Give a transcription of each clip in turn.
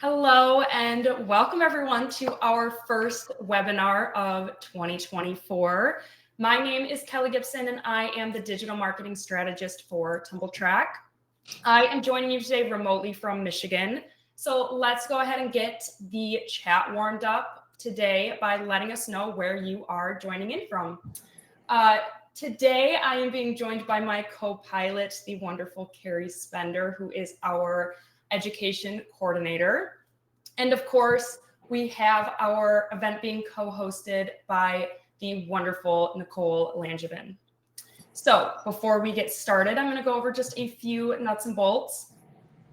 Hello and welcome everyone to our first webinar of 2024. My name is Kelly Gibson and I am the digital marketing strategist for Tumble Track. I am joining you today remotely from Michigan. So let's go ahead and get the chat warmed up today by letting us know where you are joining in from. Today I am being joined by my co-pilot, the wonderful Carrie Spender, who is our education coordinator. And of course, we have our event being co-hosted by the wonderful Nicole Langevin. So before we get started, I'm going to go over just a few nuts and bolts.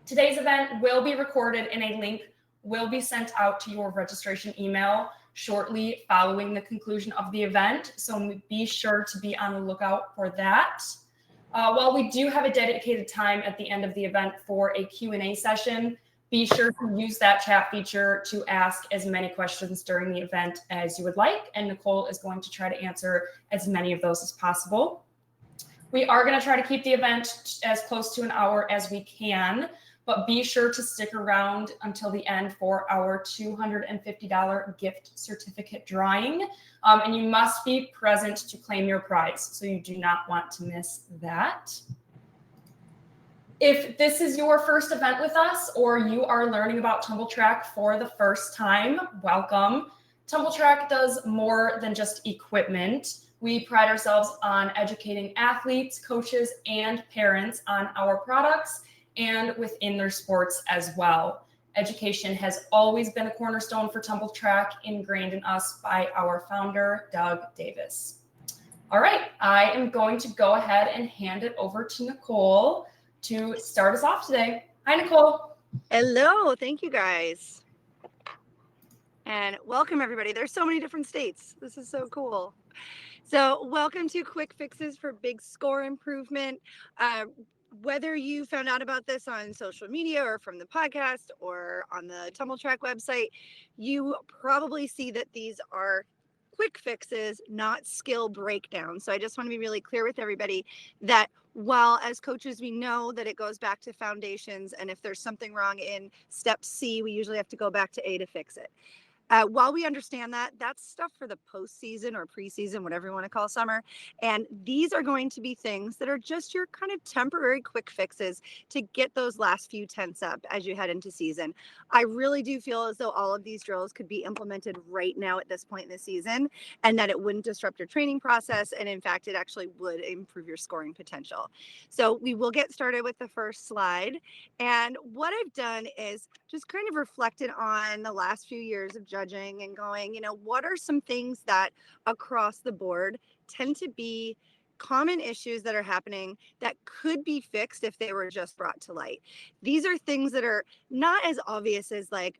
Today's event will be recorded and a link will be sent out to your registration email shortly following the conclusion of the event. So be sure to be on the lookout for that. While we do have a dedicated time at the end of the event for a Q&A session, be sure to use that chat feature to ask as many questions during the event as you would like, and Nicole is going to try to answer as many of those as possible. We are going to try to keep the event as close to an hour as we can, but be sure to stick around until the end for our $250 gift certificate drawing. And you must be present to claim your prize, so you do not want to miss that. If this is your first event with us or you are learning about Tumble Track for the first time, welcome. Tumble Track does more than just equipment. We pride ourselves on educating athletes, coaches, and parents on our products and within their sports as well. Education has always been a cornerstone for Tumble Track, ingrained in us by our founder, Doug Davis. All right, I am going to go ahead and hand it over to Nicole to start us off today. Hi, Nicole. Hello, thank you guys. And welcome everybody. There's so many different states. This is so cool. So welcome to Quick Fixes for Big Score Improvement. Whether you found out about this on social media or from the podcast or on the Tumble Track website, you probably see that these are quick fixes, not skill breakdowns. So I just want to be really clear with everybody that while as coaches, we know that it goes back to foundations. And if there's something wrong in step C, we usually have to go back to A to fix it. While we understand that, that's stuff for the postseason or preseason, whatever you want to call summer. And these are going to be things that are just your kind of temporary quick fixes to get those last few tenths up as you head into season. I really do feel as though all of these drills could be implemented right now at this point in the season, and that it wouldn't disrupt your training process. And in fact, it actually would improve your scoring potential. So we will get started with the first slide. And what I've done is just kind of reflected on the last few years of judging and going, what are some things that across the board tend to be common issues that are happening that could be fixed if they were just brought to light. These are things that are not as obvious as like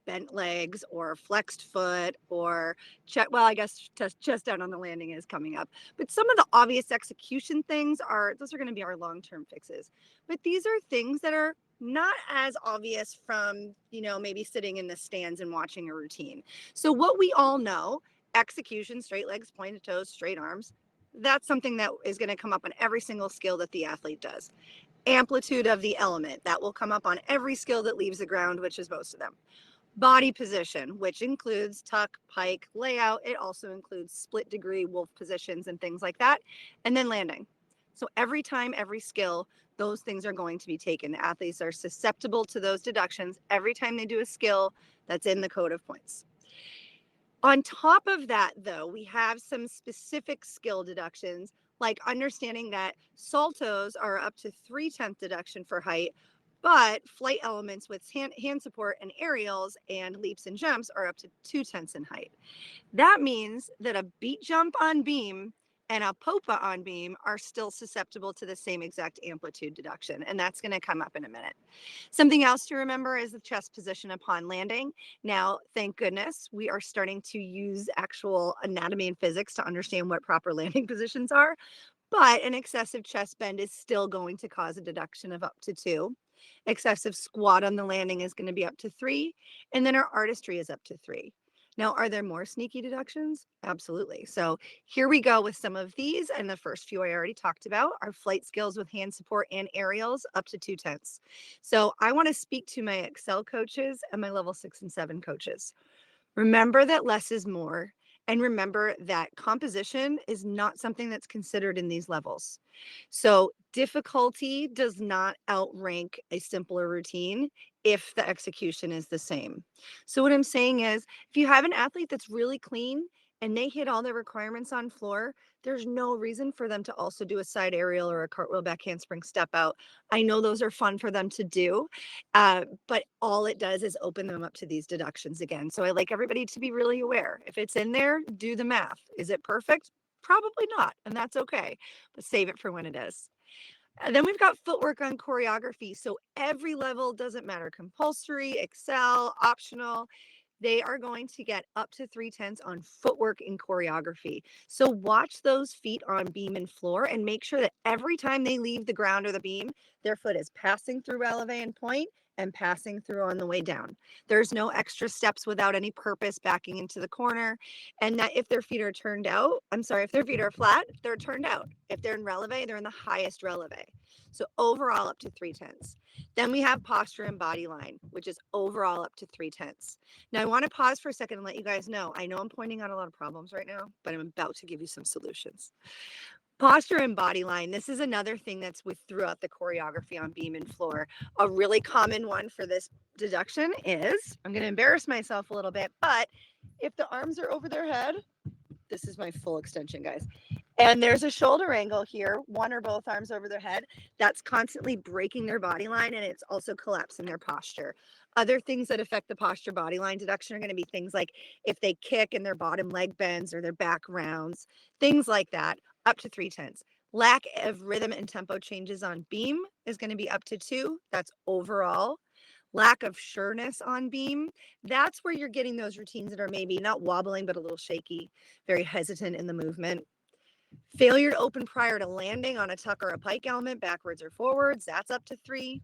bent legs or flexed foot or I guess chest down on the landing is coming up, but some of the obvious execution things those are going to be our long-term fixes. But these are things that are not as obvious from, maybe sitting in the stands and watching a routine. So what we all know, execution, straight legs, pointed toes, straight arms, that's something that is going to come up on every single skill that the athlete does. Amplitude of the element, that will come up on every skill that leaves the ground, which is most of them. Body position, which includes tuck, pike, layout. It also includes split degree, wolf positions, and things like that. And then landing. So every time, every skill, those things are going to be taken. The athletes are susceptible to those deductions every time they do a skill that's in the code of points. On top of that, though, we have some specific skill deductions, like understanding that saltos are up to 3/10 deduction for height, but flight elements with hand support and aerials and leaps and jumps are up to 2/10 in height. That means that a beat jump on beam and a POPA on beam are still susceptible to the same exact amplitude deduction, and that's going to come up in a minute. Something else to remember is the chest position upon landing. Now, thank goodness, we are starting to use actual anatomy and physics to understand what proper landing positions are, but an excessive chest bend is still going to cause a deduction of up to 2. Excessive squat on the landing is going to be up to 3, and then our artistry is up to 3. Now, are there more sneaky deductions? Absolutely. So here we go with some of these. And the first few I already talked about are flight skills with hand support and aerials up to 2/10. So I want to speak to my Excel coaches and my level 6 and 7 coaches. Remember that less is more. And remember that composition is not something that's considered in these levels. So difficulty does not outrank a simpler routine if the execution is the same. So what I'm saying is, if you have an athlete that's really clean and they hit all their requirements on floor, there's no reason for them to also do a side aerial or a cartwheel back handspring step out. I know those are fun for them to do, but all it does is open them up to these deductions again. So I like everybody to be really aware. If it's in there, do the math. Is it perfect? Probably not, and that's okay, but save it for when it is. And then we've got footwork on choreography. So every level doesn't matter, compulsory, Excel, optional. They are going to get up to 3/10 on footwork in choreography. So watch those feet on beam and floor and make sure that every time they leave the ground or the beam, their foot is passing through releve and point and passing through on the way down. There's no extra steps without any purpose backing into the corner. And that if their feet are turned out, I'm sorry, if their feet are flat, they're turned out. If they're in releve, they're in the highest releve. So overall up to 3/10. Then we have posture and body line, which is overall up to 3/10. Now I want to pause for a second and let you guys know. I know I'm pointing out a lot of problems right now, but I'm about to give you some solutions. Posture and body line. This is another thing that's with throughout the choreography on beam and floor. A really common one for this deduction is, I'm going to embarrass myself a little bit, but if the arms are over their head, this is my full extension, guys. And there's a shoulder angle here, one or both arms over their head. That's constantly breaking their body line, and it's also collapsing their posture. Other things that affect the posture body line deduction are going to be things like if they kick and their bottom leg bends or their back rounds, things like that, up to 3/10. Lack of rhythm and tempo changes on beam is going to be up to 2. That's overall. Lack of sureness on beam, that's where you're getting those routines that are maybe not wobbling, but a little shaky, very hesitant in the movement. Failure to open prior to landing on a tuck or a pike element, backwards or forwards, that's up to 3.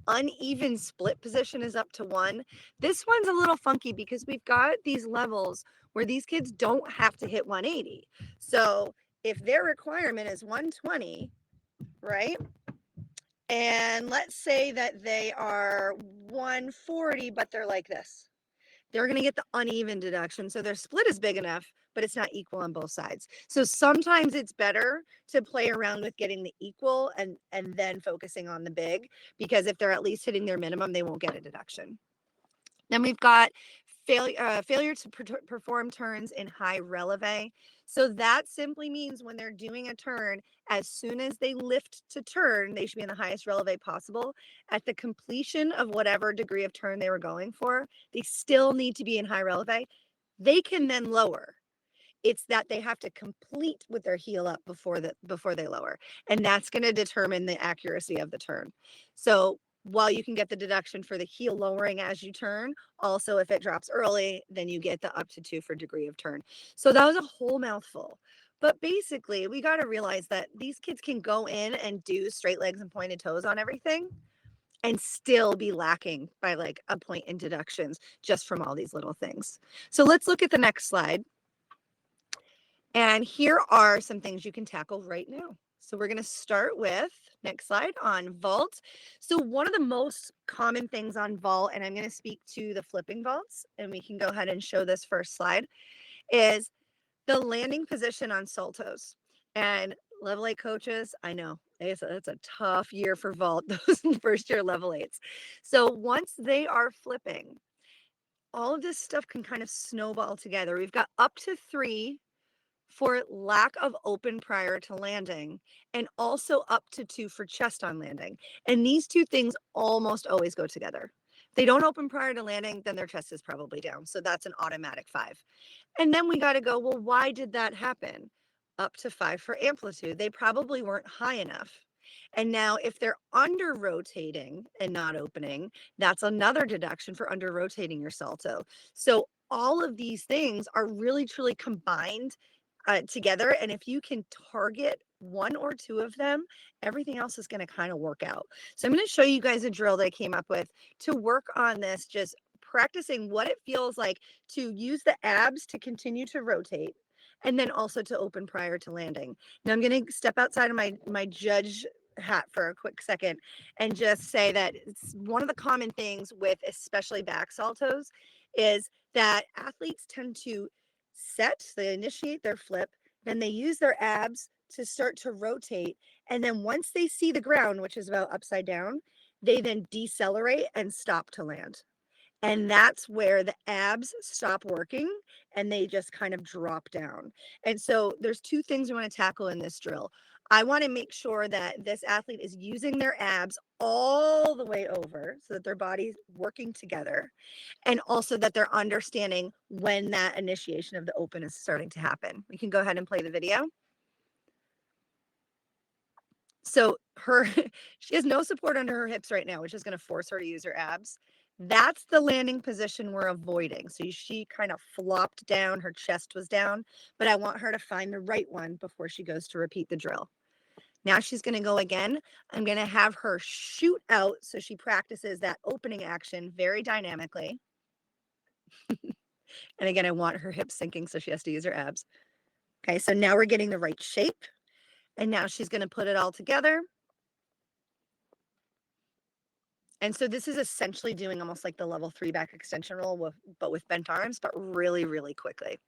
Uneven split position is up to 1. This one's a little funky because we've got these levels where these kids don't have to hit 180. So if their requirement is 120, right? And let's say that they are 140, but they're like this. They're going to get the uneven deduction. So their split is big enough, but it's not equal on both sides. So sometimes it's better to play around with getting the equal and then focusing on the big, because if they're at least hitting their minimum, they won't get a deduction. Then we've got failure to perform turns in high releve. So that simply means when they're doing a turn, as soon as they lift to turn, they should be in the highest releve possible. At the completion of whatever degree of turn they were going for, they still need to be in high releve. They can then lower. It's that they have to complete with their heel up before they lower. And that's going to determine the accuracy of the turn. So while you can get the deduction for the heel lowering as you turn, also if it drops early, then you get the up to 2 for degree of turn. So that was a whole mouthful. But basically, we got to realize that these kids can go in and do straight legs and pointed toes on everything and still be lacking by like a point in deductions just from all these little things. So let's look at the next slide. And here are some things you can tackle right now. So we're going to start with, next slide, on vault. So one of the most common things on vault, and I'm going to speak to the flipping vaults, and we can go ahead and show this first slide, is the landing position on saltos. And level 8 coaches, I know it's a tough year for vault, those first year level 8s. So once they are flipping, all of this stuff can kind of snowball together. We've got up to 3 for lack of open prior to landing, and also up to 2 for chest on landing. And these two things almost always go together. If they don't open prior to landing, then their chest is probably down. So that's an automatic 5. And then we got to go, well, why did that happen? Up to 5 for amplitude. They probably weren't high enough. And now if they're under rotating and not opening, that's another deduction for under rotating your salto. So all of these things are really truly combined together. And if you can target 1 or 2 of them, everything else is going to kind of work out. So I'm going to show you guys a drill that I came up with to work on this just practicing what it feels like to use the abs to continue to rotate and then also to open prior to landing. Now I'm going to step outside of my judge hat for a quick second and just say that it's one of the common things with especially back saltos is that athletes tend to they initiate their flip, then they use their abs to start to rotate, and then once they see the ground, which is about upside down, they then decelerate and stop to land. And that's where the abs stop working and they just kind of drop down. And so there's two things we want to tackle in this drill. I want to make sure that this athlete is using their abs all the way over so that their body's working together, and also that they're understanding when that initiation of the open is starting to happen. We can go ahead and play the video. So she has no support under her hips right now, which is going to force her to use her abs. That's the landing position we're avoiding. So she kind of flopped down, her chest was down, but I want her to find the right one before she goes to repeat the drill. Now she's going to go again. I'm going to have her shoot out so she practices that opening action very dynamically. And again, I want her hips sinking, so she has to use her abs. Okay, so now we're getting the right shape. And now she's going to put it all together. And so this is essentially doing almost like the level 3 back extension roll, but with bent arms, but really, really quickly.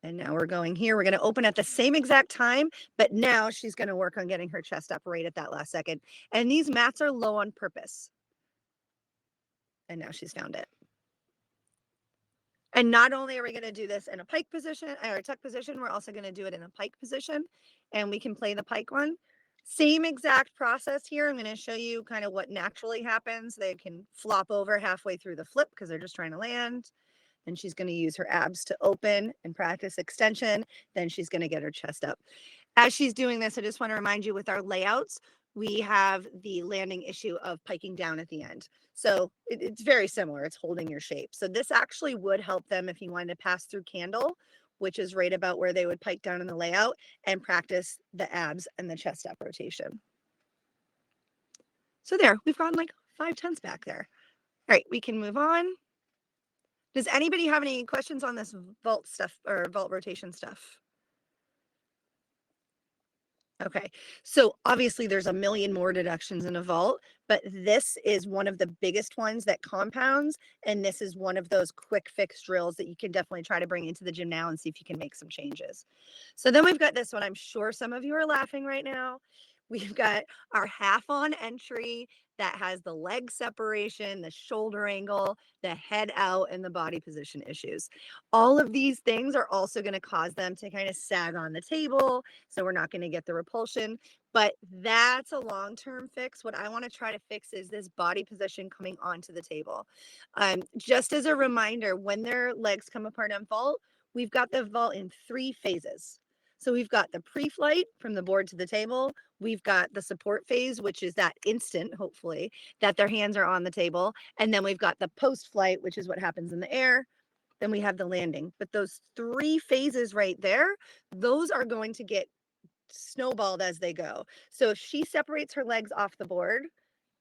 And now we're going here. We're going to open at the same exact time, but now she's going to work on getting her chest up right at that last second. And these mats are low on purpose. And now she's found it. And not only are we going to do this in a pike position or a tuck position, we're also going to do it in a pike position. And we can play the pike one. Same exact process here. I'm going to show you kind of what naturally happens. They can flop over halfway through the flip because they're just trying to land. Then she's going to use her abs to open and practice extension. Then she's going to get her chest up. As she's doing this, I just want to remind you with our layouts, we have the landing issue of piking down at the end. So it's very similar. It's holding your shape. So this actually would help them if you wanted to pass through candle, which is right about where they would pike down in the layout, and practice the abs and the chest up rotation. So there, we've gotten like 5/10 back there. All right, we can move on. Does anybody have any questions on this vault stuff or vault rotation stuff? Okay, so obviously there's a million more deductions in a vault, but this is one of the biggest ones that compounds, and this is one of those quick fix drills that you can definitely try to bring into the gym now and see if you can make some changes. So then we've got this one. I'm sure some of you are laughing right now. We've got our half on entry that has the leg separation, the shoulder angle, the head out, and the body position issues. All of these things are also going to cause them to kind of sag on the table. So we're not going to get the repulsion, but that's a long-term fix. What I want to try to fix is this body position coming onto the table. Just as a reminder, when their legs come apart on vault, we've got the vault in 3 phases. So we've got the pre-flight from the board to the table. We've got the support phase, which is that instant, hopefully, that their hands are on the table. And then we've got the post-flight, which is what happens in the air. Then we have the landing. But those 3 phases right there, those are going to get snowballed as they go. So if she separates her legs off the board,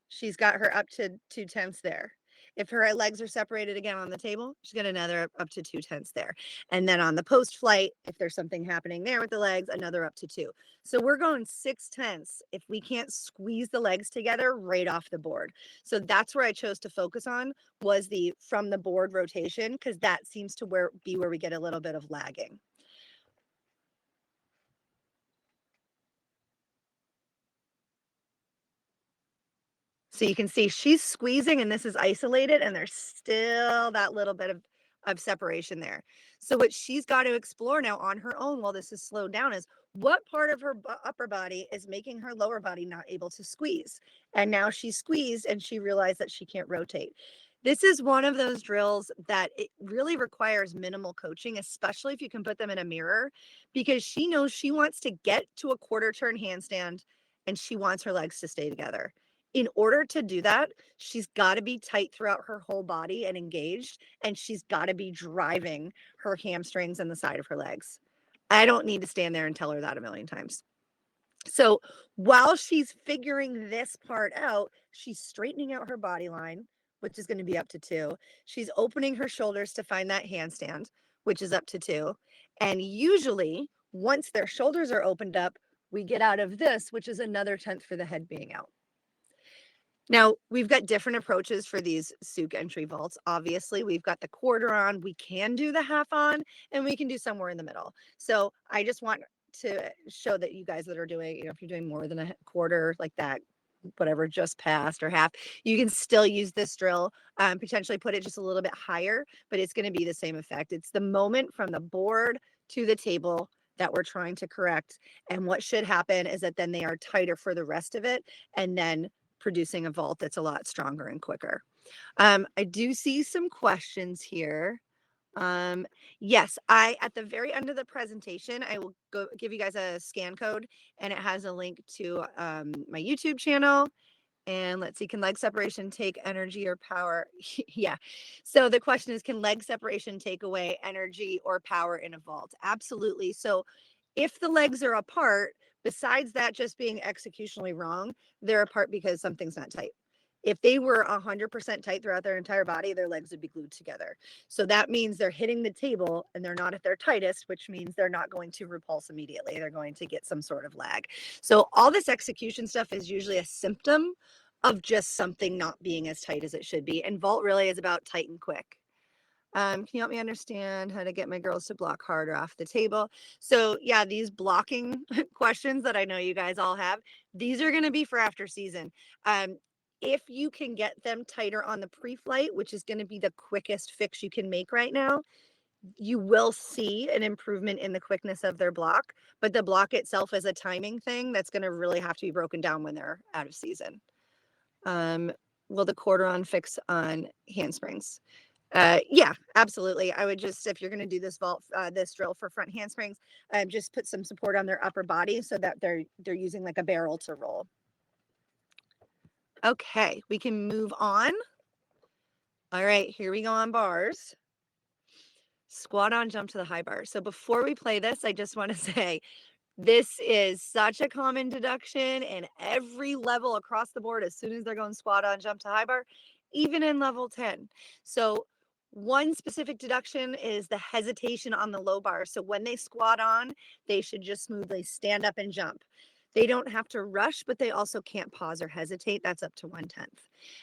she's got her up to 2/10 there. If her legs are separated again on the table, she's got another up to 2/10 there. And then on the post flight, if there's something happening there with the legs, another up to 2. So we're going 6/10 if we can't squeeze the legs together right off the board. So that's where I chose to focus on, was the from the board rotation, because that seems to be where we get a little bit of lagging. So you can see she's squeezing and this is isolated, and there's still that little bit of separation there. So what she's got to explore now on her own while this is slowed down is what part of her upper body is making her lower body not able to squeeze. And now she's squeezed and she realized that she can't rotate. This is one of those drills that it really requires minimal coaching, especially if you can put them in a mirror, because she knows she wants to get to a quarter turn handstand and she wants her legs to stay together. In order to do that, she's got to be tight throughout her whole body and engaged, and she's got to be driving her hamstrings and the side of her legs. I don't need to stand there and tell her that a million times. So while she's figuring this part out, she's straightening out her body line, which is going to be up to 2. She's opening her shoulders to find that handstand, which is up to 2. And usually, once their shoulders are opened up, we get out of this, which is another 10th for the head being out. Now, we've got different approaches for these Souk entry vaults. Obviously, we've got the quarter on, we can do the half on, and we can do somewhere in the middle. So I just want to show that you guys that are doing, if you're doing more than a quarter like that, whatever, just past or half, you can still use this drill, potentially put it just a little bit higher, but it's going to be the same effect. It's the moment from the board to the table that we're trying to correct. And what should happen is that then they are tighter for the rest of it, and then producing a vault that's a lot stronger and quicker. I do see some questions here. Yes, at the very end of the presentation, I will go give you guys a scan code, and it has a link to my YouTube channel. And let's see, can leg separation take energy or power? Yeah. So the question is, can leg separation take away energy or power in a vault? Absolutely. So if the legs are apart, besides that just being executionally wrong, they're apart because something's not tight. If they were 100% tight throughout their entire body, their legs would be glued together. So that means they're hitting the table and they're not at their tightest, which means they're not going to repulse immediately. They're going to get some sort of lag. So all this execution stuff is usually a symptom of just something not being as tight as it should be. And vault really is about tight and quick. Can you help me understand how to get my girls to block harder off the table? So yeah, these blocking questions that I know you guys all have, these are going to be for after season. If you can get them tighter on the pre-flight, which is going to be the quickest fix you can make right now, you will see an improvement in the quickness of their block, but the block itself is a timing thing that's going to really have to be broken down when they're out of season. Will the quarter on fix on handsprings? Yeah, absolutely. I would just, if you're going to do this vault, this drill for front handsprings, just put some support on their upper body so that they're using like a barrel to roll. Okay, we can move on. All right, here we go on bars. Squat on, jump to the high bar. So before we play this, I just want to say this is such a common deduction in every level across the board as soon as they're going squat on, jump to high bar, even in level 10. So one specific deduction is the hesitation on the low bar. So when they squat on, they should just smoothly stand up and jump. They don't have to rush, but they also can't pause or hesitate. That's up to 1/10.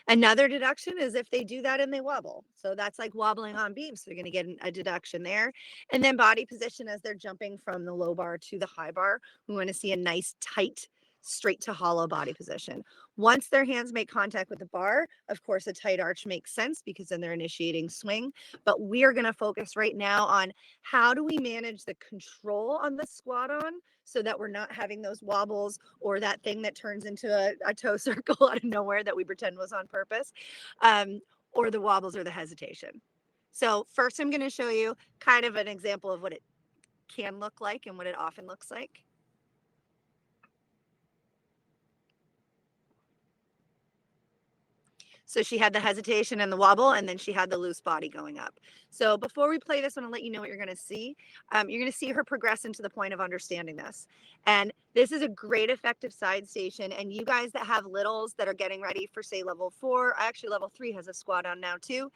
Another deduction is if they do that and they wobble. So that's like wobbling on beams. So they're going to get a deduction there. And then body position as they're jumping from the low bar to the high bar. We want to see a nice, tight, straight to hollow body position. Once their hands make contact with the bar, of course, a tight arch makes sense because then they're initiating swing. But we are going to focus right now on how do we manage the control on the squat on so that we're not having those wobbles or that thing that turns into a toe circle out of nowhere that we pretend was on purpose, or the wobbles or the hesitation. So first I'm going to show you kind of an example of what it can look like and what it often looks like. So she had the hesitation and the wobble, and then she had the loose body going up. So before we play this, I want to let you know what you're going to see. You're going to see her progress into the point of understanding this. And this is a great effective side station. And you guys that have littles that are getting ready for, say, level 4, actually level 3 has a squat on now too.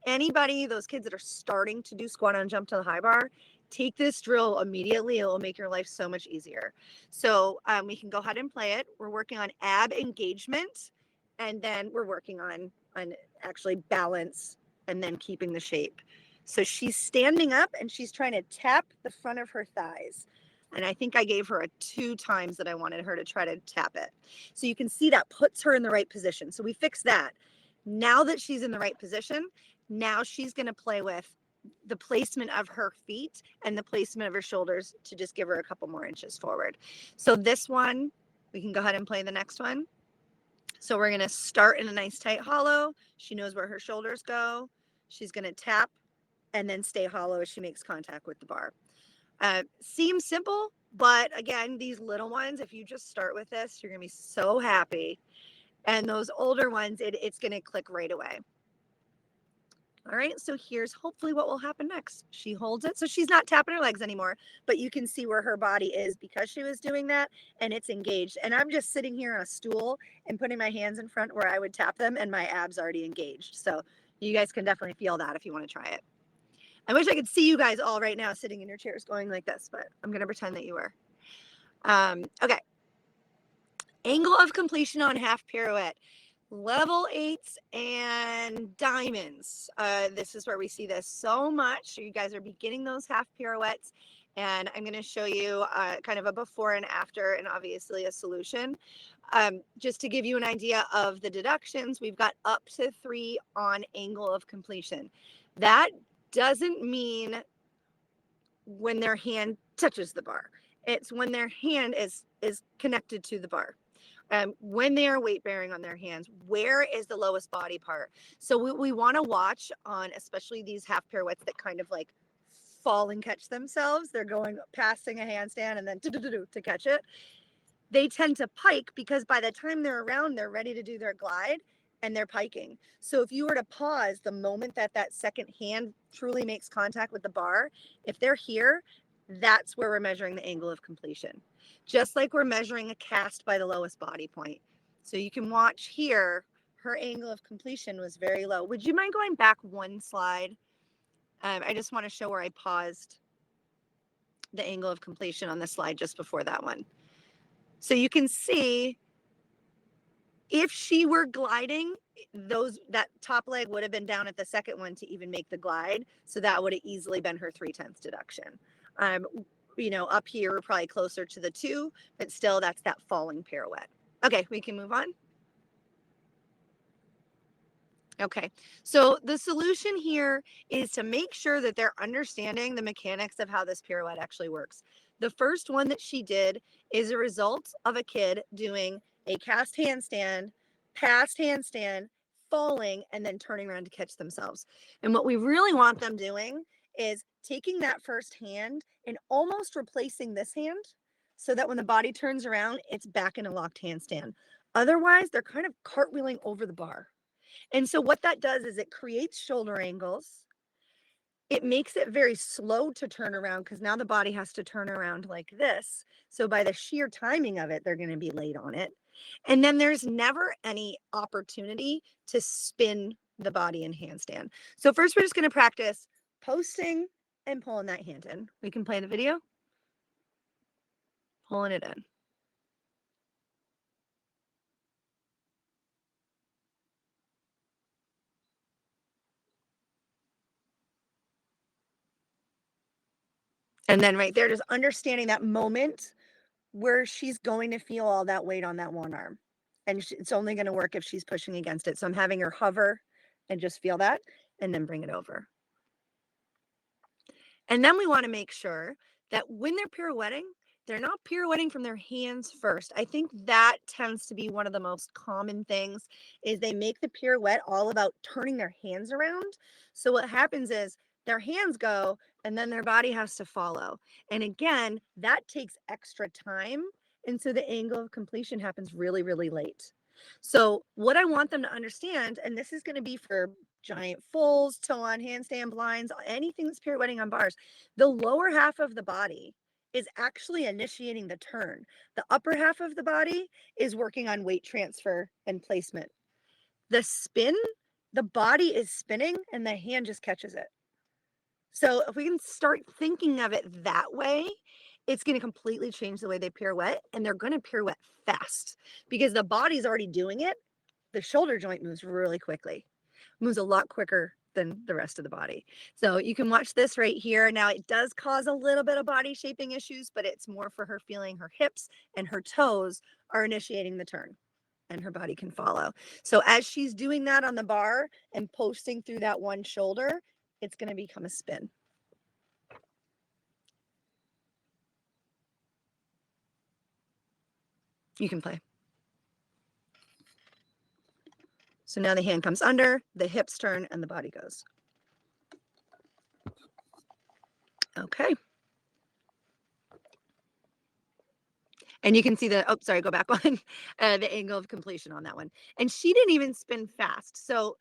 Anybody, those kids that are starting to do squat on jump to the high bar, take this drill immediately. It will make your life so much easier. So we can go ahead and play it. We're working on ab engagement. And then we're working on actually balance and then keeping the shape. So she's standing up and she's trying to tap the front of her thighs. And I think I gave her 2 times that I wanted her to try to tap it. So you can see that puts her in the right position. So we fixed that. Now that she's in the right position, now she's going to play with the placement of her feet and the placement of her shoulders to just give her a couple more inches forward. So this one, we can go ahead and play the next one. So we're going to start in a nice tight hollow. She knows where her shoulders go. She's going to tap and then stay hollow as she makes contact with the bar. Seems simple, but again, these little ones, if you just start with this, you're going to be so happy. And those older ones, it's going to click right away. All right, so here's hopefully what will happen next. She holds it. So she's not tapping her legs anymore, but you can see where her body is because she was doing that, and it's engaged. And I'm just sitting here on a stool and putting my hands in front where I would tap them, and my abs already engaged. So you guys can definitely feel that if you want to try it. I wish I could see you guys all right now sitting in your chairs going like this, but I'm going to pretend that you were. Okay. Angle of completion on half pirouette. Level 8s and diamonds. This is where we see this so much. You guys are beginning those half pirouettes, and I'm going to show you kind of a before and after, and obviously a solution. Just to give you an idea of the deductions, we've got up to 3 on angle of completion. That doesn't mean when their hand touches the bar. It's when their hand is connected to the bar. When they are weight bearing on their hands, where is the lowest body part? So we want to watch on, especially these half pirouettes that kind of like fall and catch themselves. They're going passing a handstand and then to catch it. They tend to pike because by the time they're around, they're ready to do their glide and they're piking. So if you were to pause the moment that that second hand truly makes contact with the bar, if they're here, that's where we're measuring the angle of completion. Just like we're measuring a cast by the lowest body point. So you can watch here, her angle of completion was very low. Would you mind going back one slide? I just want to show where I paused the angle of completion on the slide just before that one. So you can see if she were gliding, that top leg would have been down at the second one to even make the glide. So that would have easily been her 3/10 deduction. Up here, we're probably closer to the 2, but still that's that falling pirouette. Okay, we can move on. Okay, so the solution here is to make sure that they're understanding the mechanics of how this pirouette actually works. The first one that she did is a result of a kid doing a cast handstand, past handstand, falling, and then turning around to catch themselves. And what we really want them doing is taking that first hand and almost replacing this hand so that when the body turns around, it's back in a locked handstand. Otherwise, they're kind of cartwheeling over the bar. And so what that does is it creates shoulder angles. It makes it very slow to turn around because now the body has to turn around like this. So by the sheer timing of it, they're going to be late on it. And then there's never any opportunity to spin the body in handstand. So first we're just going to practice posting and pulling that hand in. We can play the video. Pulling it in. And then right there, just understanding that moment where she's going to feel all that weight on that one arm. And it's only going to work if she's pushing against it. So I'm having her hover and just feel that and then bring it over. And then we want to make sure that when they're pirouetting, they're not pirouetting from their hands first. I think that tends to be one of the most common things is they make the pirouette all about turning their hands around. So what happens is their hands go and then their body has to follow. And again, that takes extra time. And so the angle of completion happens really, really late. So what I want them to understand, and this is going to be for giant fulls, toe on handstand blinds, anything that's pirouetting on bars, the lower half of the body is actually initiating the turn. The upper half of the body is working on weight transfer and placement. The spin, the body is spinning and the hand just catches it. So if we can start thinking of it that way, it's going to completely change the way they pirouette, and they're going to pirouette fast because the body's already doing it. The shoulder joint moves really quickly, moves a lot quicker than the rest of the body. So you can watch this right here. Now it does cause a little bit of body shaping issues, but it's more for her feeling her hips and her toes are initiating the turn and her body can follow. So as she's doing that on the bar and posting through that one shoulder, it's going to become a spin. You can play. So now the hand comes under, the hips turn, and the body goes. Okay. And you can see the, go back one, the angle of completion on that one. And she didn't even spin fast. So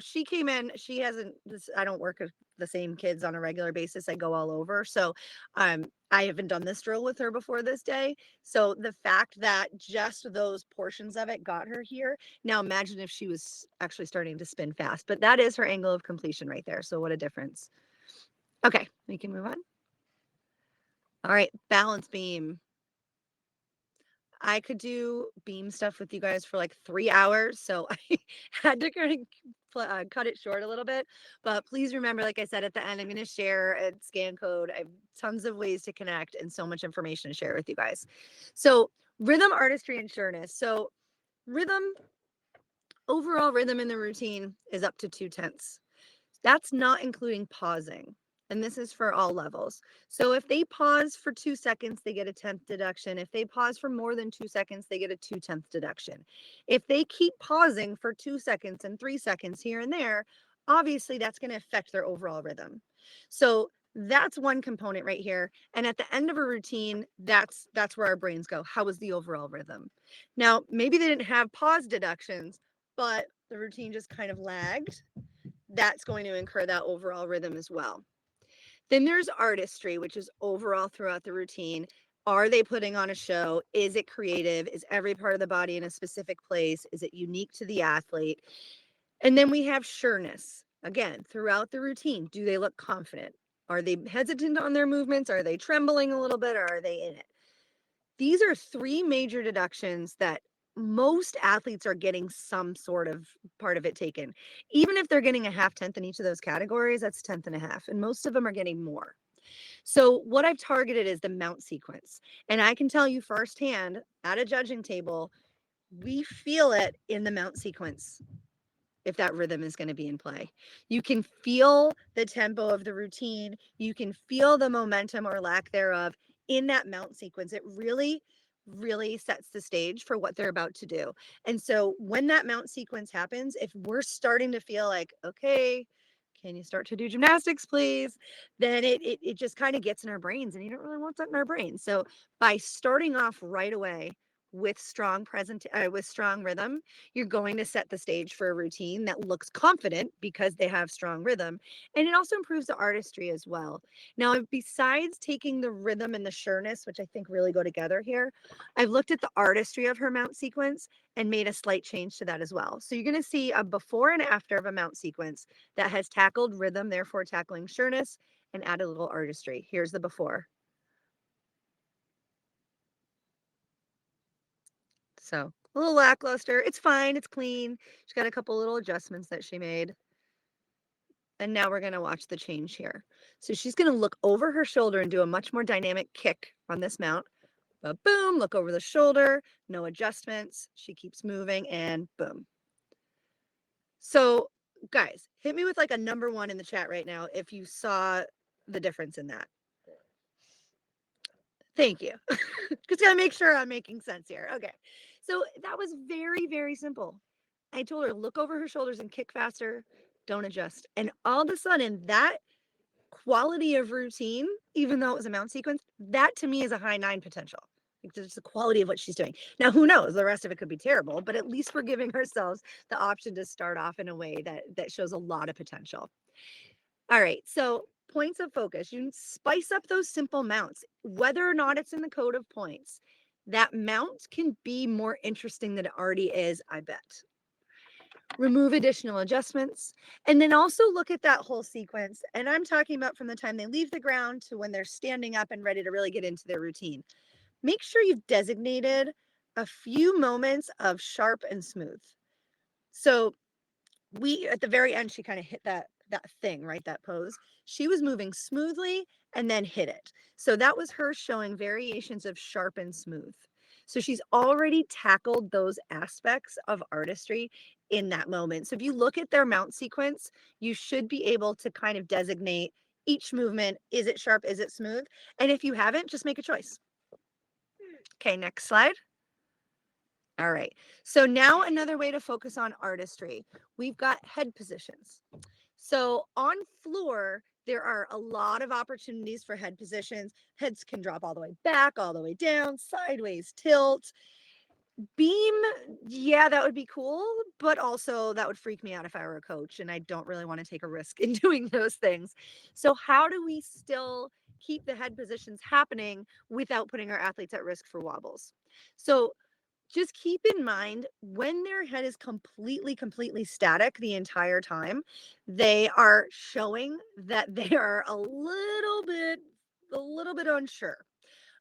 she came in, she hasn't, I don't work with the same kids on a regular basis. I go all over. So, I haven't done this drill with her before this day. So the fact that just those portions of it got her here. Now imagine if she was actually starting to spin fast, but that is her angle of completion right there. So what a difference. Okay, we can move on. All right, balance beam. I could do beam stuff with you guys for like 3 hours, so I had to kind of cut it short a little bit. But please remember, like I said at the end, I'm going to share a scan code. I have tons of ways to connect and so much information to share with you guys. So rhythm, artistry, and sureness. So rhythm, overall rhythm in the routine is up to 2/10. That's not including pausing. And this is for all levels. So if they pause for 2 seconds, they get a 10th deduction. If they pause for more than 2 seconds, they get a 2/10 deduction. If they keep pausing for 2 seconds and 3 seconds here and there, obviously that's going to affect their overall rhythm. So that's one component right here. And at the end of a routine, that's where our brains go. How was the overall rhythm? Now, maybe they didn't have pause deductions, but the routine just kind of lagged. That's going to incur that overall rhythm as well. Then there's artistry, which is overall throughout the routine. Are they putting on a show? Is it creative? Is every part of the body in a specific place? Is it unique to the athlete? And then we have sureness. Again, throughout the routine, do they look confident? Are they hesitant on their movements? Are they trembling a little bit, or are they in it? These are 3 major deductions that most athletes are getting some sort of part of it taken. Even if they're getting a 0.5 in each of those categories, that's 10.5, and most of them are getting more. So what I've targeted is the mount sequence. And I can tell you firsthand at a judging table, we feel it in the mount sequence if that rhythm is going to be in play. You can feel the tempo of the routine. You can feel the momentum or lack thereof in that mount sequence. It really, really sets the stage for what they're about to do. And so when that mount sequence happens, if we're starting to feel like, okay, can you start to do gymnastics, please? Then it just kind of gets in our brains, and you don't really want that in our brains. So by starting off right away with strong with strong rhythm, you're going to set the stage for a routine that looks confident because they have strong rhythm. And it also improves the artistry as well. Now, besides taking the rhythm and the sureness, which I think really go together here, I've looked at the artistry of her mount sequence and made a slight change to that as well. So you're going to see a before and after of a mount sequence that has tackled rhythm, therefore tackling sureness, and added a little artistry. Here's the before. So a little lackluster. It's fine. It's clean. She's got a couple little adjustments that she made. And now we're going to watch the change here. So she's going to look over her shoulder and do a much more dynamic kick on this mount. But boom, look over the shoulder, no adjustments. She keeps moving and boom. So guys, hit me with like a number 1 in the chat right now if you saw the difference in that. Thank you. Just gotta make sure I'm making sense here. Okay. So that was very, very simple. I told her, look over her shoulders and kick faster, don't adjust. And all of a sudden, that quality of routine, even though it was a mount sequence, that to me is a high 9 potential. Like just the quality of what she's doing. Now, who knows? The rest of it could be terrible, but at least we're giving ourselves the option to start off in a way that shows a lot of potential. All right. So points of focus. You can spice up those simple mounts, whether or not it's in the code of points. That mount can be more interesting than it already is, I bet. Remove additional adjustments, and then also look at that whole sequence. And I'm talking about from the time they leave the ground to when they're standing up and ready to really get into their routine. Make sure you've designated a few moments of sharp and smooth. So at the very end, she kind of hit that thing, right? That pose. She was moving smoothly and then hit it. So that was her showing variations of sharp and smooth. So she's already tackled those aspects of artistry in that moment. So if you look at their mount sequence, you should be able to kind of designate each movement. Is it sharp? Is it smooth? And if you haven't, just make a choice. Okay, next slide. All right. So now another way to focus on artistry. We've got head positions. So on floor, there are a lot of opportunities for head positions. Heads can drop all the way back, all the way down, sideways tilt. Beam, yeah, that would be cool, but also that would freak me out if I were a coach, and I don't really want to take a risk in doing those things. So how do we still keep the head positions happening without putting our athletes at risk for wobbles? So just keep in mind when their head is completely static the entire time, they are showing that they are a little bit unsure.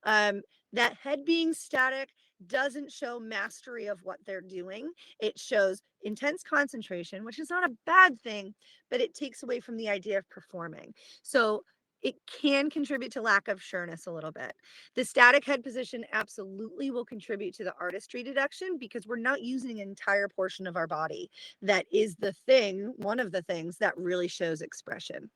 um, that head being static doesn't show mastery of what they're doing. It shows intense concentration, which is not a bad thing, but it takes away from the idea of performing. So it can contribute to lack of sureness a little bit. The static head position absolutely will contribute to the artistry deduction because we're not using an entire portion of our body. That is one of the things that really shows expression.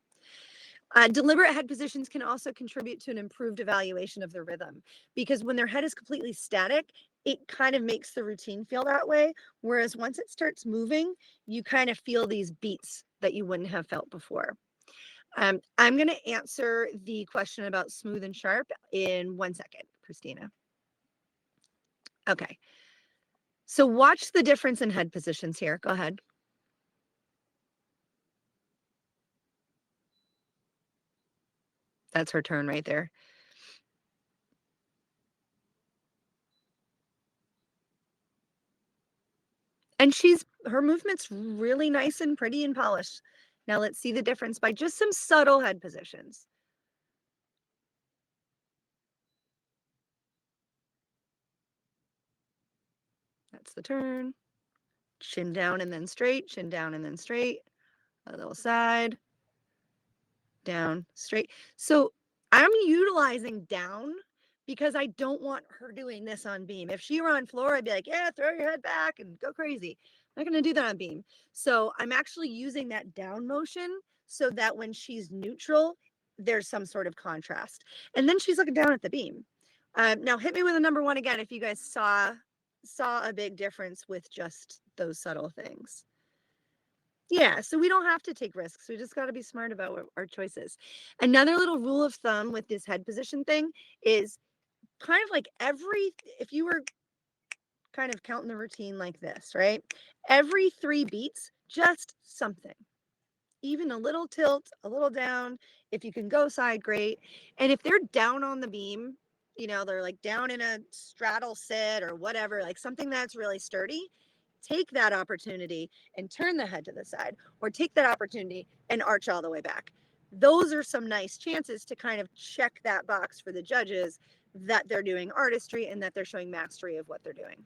Deliberate head positions can also contribute to an improved evaluation of the rhythm because when their head is completely static, it kind of makes the routine feel that way. Whereas once it starts moving, you kind of feel these beats that you wouldn't have felt before. I'm going to answer the question about smooth and sharp in 1 second, Christina. Okay. So watch the difference in head positions here. Go ahead. That's her turn right there. And her movement's really nice and pretty and polished. Now let's see the difference by just some subtle head positions. That's the turn. Chin down and then straight, chin down and then straight, a little side, down, straight. So I'm utilizing down because I don't want her doing this on beam. If she were on floor, I'd be like, yeah, throw your head back and go crazy. I'm not going to do that on beam. So I'm actually using that down motion so that when she's neutral, there's some sort of contrast. And then she's looking down at the beam. Now hit me with a number one again if you guys saw a big difference with just those subtle things. Yeah, so we don't have to take risks. We just got to be smart about what our choices. Another little rule of thumb with this head position thing is kind of like if you were kind of counting the routine like this, right? Every 3 beats, just something. Even a little tilt, a little down. If you can go side, great. And if they're down on the beam, they're like down in a straddle sit or whatever, like something that's really sturdy, take that opportunity and turn the head to the side, or take that opportunity and arch all the way back. Those are some nice chances to kind of check that box for the judges that they're doing artistry and that they're showing mastery of what they're doing.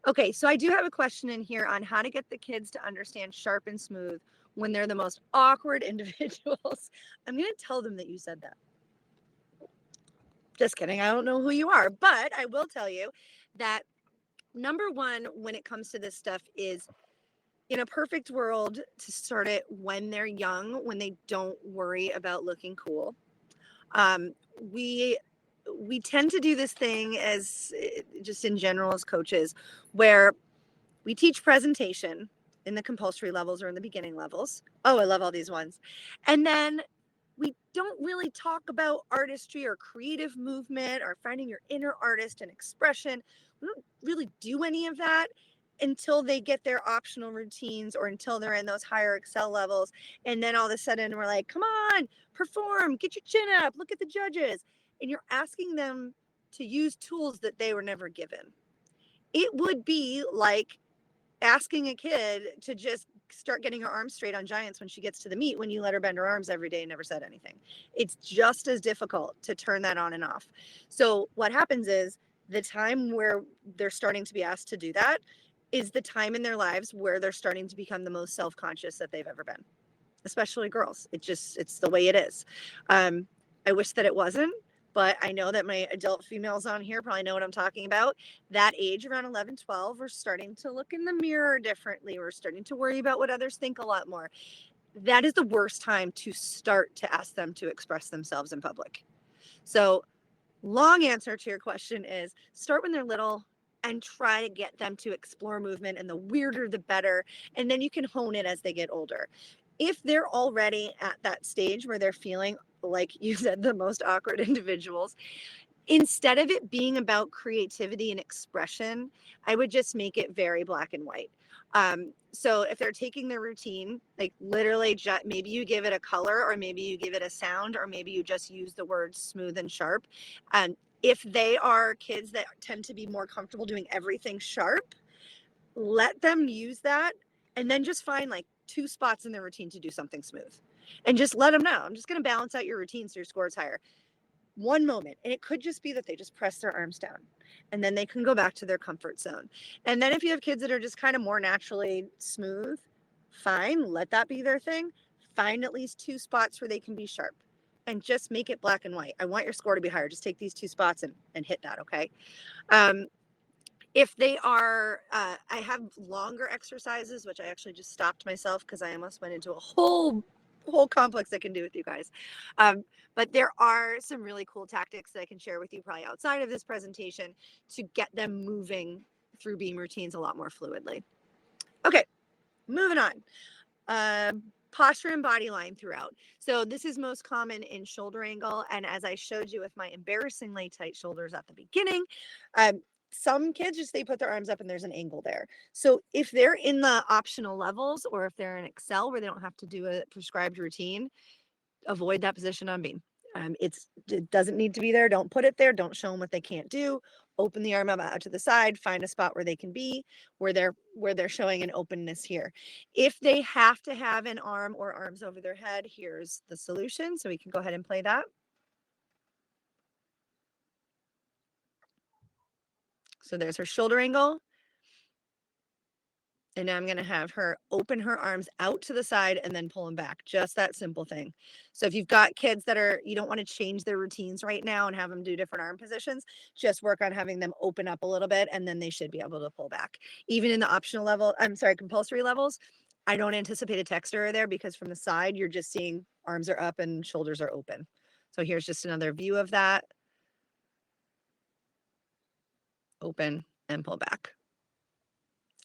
Okay, so I do have a question in here on how to get the kids to understand sharp and smooth when they're the most awkward individuals. I'm going to tell them that you said that. Just kidding. I don't know who you are, but I will tell you that number one, when it comes to this stuff, is in a perfect world to start it when they're young, when they don't worry about looking cool. We tend to do this thing as just in general as coaches, where we teach presentation in the compulsory levels or in the beginning levels. Oh, I love all these ones. And then we don't really talk about artistry or creative movement or finding your inner artist and expression. We don't really do any of that until they get their optional routines or until they're in those higher Excel levels. And then all of a sudden we're like, come on, perform, get your chin up, look at the judges. And you're asking them to use tools that they were never given. It would be like asking a kid to just start getting her arms straight on giants when she gets to the meet when you let her bend her arms every day and never said anything. It's just as difficult to turn that on and off. So what happens is the time where they're starting to be asked to do that is the time in their lives where they're starting to become the most self-conscious that they've ever been, especially girls. It's the way it is. I wish that it wasn't, but I know that my adult females on here probably know what I'm talking about. That age around 11, 12, we're starting to look in the mirror differently. We're starting to worry about what others think a lot more. That is the worst time to start to ask them to express themselves in public. So, long answer to your question is start when they're little and try to get them to explore movement, and the weirder the better. And then you can hone it as they get older. If they're already at that stage where they're feeling, like you said, the most awkward individuals, instead of it being about creativity and expression, I would just make it very black and white. So if they're taking their routine, like literally maybe you give it a color, or maybe you give it a sound, or maybe you just use the words smooth and sharp. If they are kids that tend to be more comfortable doing everything sharp, let them use that, and then just find like 2 spots in their routine to do something smooth, and just let them know, I'm just going to balance out your routine so your score is higher. One moment, and it could just be that they just press their arms down, and then they can go back to their comfort zone. And then if you have kids that are just kind of more naturally smooth, fine, let that be their thing. Find at least 2 spots where they can be sharp, and just make it black and white. I want your score to be higher. Just take these 2 spots and hit that. Okay. If they are, I have longer exercises, which I actually just stopped myself because I almost went into a whole complex I can do with you guys. But there are some really cool tactics that I can share with you probably outside of this presentation to get them moving through beam routines a lot more fluidly. Okay, moving on. Posture and body line throughout. So this is most common in shoulder angle. And as I showed you with my embarrassingly tight shoulders at the beginning, some kids just, they put their arms up and there's an angle there. So if they're in the optional levels, or if they're in Excel where they don't have to do a prescribed routine, avoid that position on beam. It doesn't need to be there. Don't put it there. Don't show them what they can't do. Open the arm up out to the side, find a spot where they can be, where they're showing an openness here. If they have to have an arm or arms over their head, here's the solution. So we can go ahead and play that. So there's her shoulder angle. And now I'm going to have her open her arms out to the side and then pull them back. Just that simple thing. So if you've got kids that you don't want to change their routines right now and have them do different arm positions, just work on having them open up a little bit, and then they should be able to pull back. Even in the optional level, compulsory levels, I don't anticipate a text error there, because from the side, you're just seeing arms are up and shoulders are open. So here's just another view of that. Open and pull back.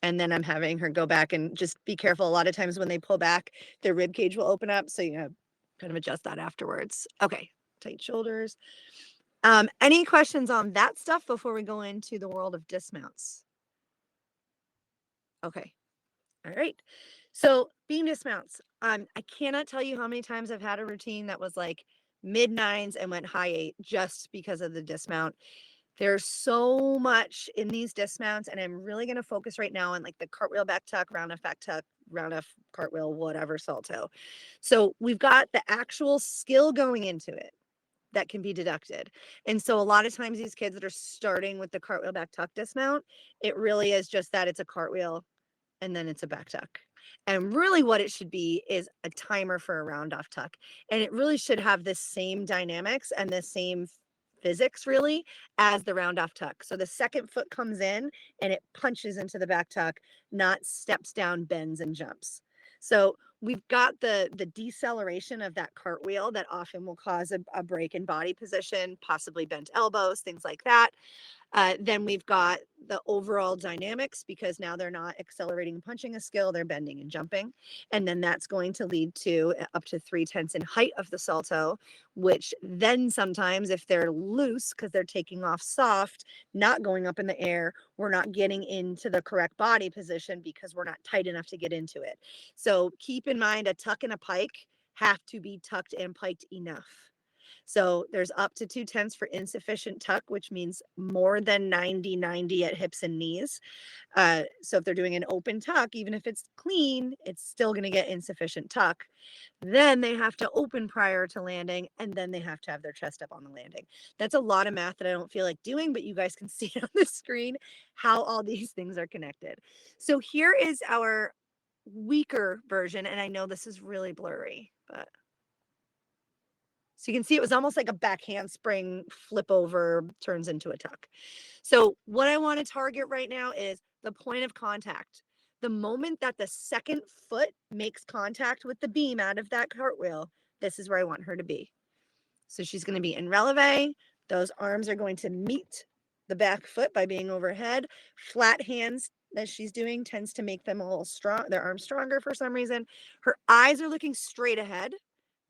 And then I'm having her go back and just be careful. A lot of times when they pull back, their rib cage will open up. So you know, kind of adjust that afterwards. Okay, tight shoulders. Any questions on that stuff before we go into the world of dismounts? Okay. All right. So beam dismounts. I cannot tell you how many times I've had a routine that was like mid 9s and went high 8 just because of the dismount. There's so much in these dismounts, and I'm really going to focus right now on like the cartwheel back tuck, round off back tuck, round off cartwheel, whatever, salto. So we've got the actual skill going into it that can be deducted. And so a lot of times these kids that are starting with the cartwheel back tuck dismount, it really is just that it's a cartwheel and then it's a back tuck. And really what it should be is a timer for a round off tuck. And it really should have the same dynamics and the same physics really as the round off tuck. So the second foot comes in and it punches into the back tuck, not steps down, bends and jumps. So we've got the deceleration of that cartwheel that often will cause a break in body position, possibly bent elbows, things like that. Then we've got the overall dynamics, because now they're not accelerating and punching a skill, they're bending and jumping. And then that's going to lead to up to 3/10 in height of the salto, which then sometimes if they're loose because they're taking off soft, not going up in the air, we're not getting into the correct body position because we're not tight enough to get into it. So keep in mind, a tuck and a pike have to be tucked and piked enough. So there's up to 2/10 for insufficient tuck, which means more than 90/90 at hips and knees. So if they're doing an open tuck, even if it's clean, it's still going to get insufficient tuck. Then they have to open prior to landing, and then they have to have their chest up on the landing. That's a lot of math that I don't feel like doing, but you guys can see on the screen how all these things are connected. So here is our weaker version, and I know this is really blurry, but so you can see it was almost like a back handspring flip over turns into a tuck. So what I want to target right now is the point of contact. The moment that the second foot makes contact with the beam out of that cartwheel, this is where I want her to be. So she's going to be in releve. Those arms are going to meet the back foot by being overhead. Flat hands that she's doing tends to make them a little strong, their arms stronger for some reason. Her eyes are looking straight ahead,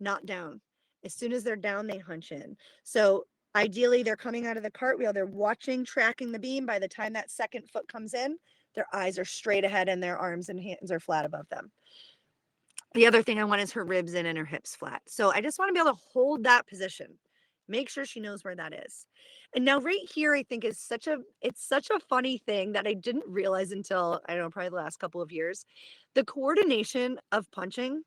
not down. As soon as they're down, they hunch in. So Ideally, they're coming out of the cartwheel. They're watching, tracking the beam. By the time that second foot comes in, their eyes are straight ahead and their arms and hands are flat above them. The other thing I want is her ribs in and her hips flat. So I just want to be able to hold that position. Make sure she knows where that is. And now right here, I think is such a funny thing that I didn't realize until, I don't know, probably the last couple of years. The coordination of punching,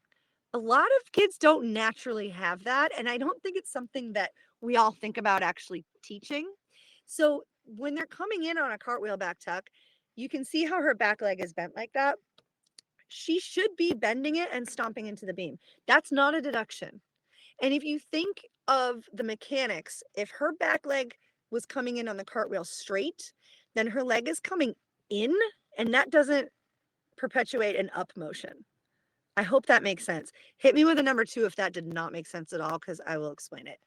a lot of kids don't naturally have that. And I don't think it's something that we all think about actually teaching. So when they're coming in on a cartwheel back tuck, you can see how her back leg is bent like that. She should be bending it and stomping into the beam. That's not a deduction. And if you think of the mechanics, if her back leg was coming in on the cartwheel straight, then her leg is coming in, and that doesn't perpetuate an up motion. I hope that makes sense. Hit me with a number 2 if that did not make sense at all, because I will explain it.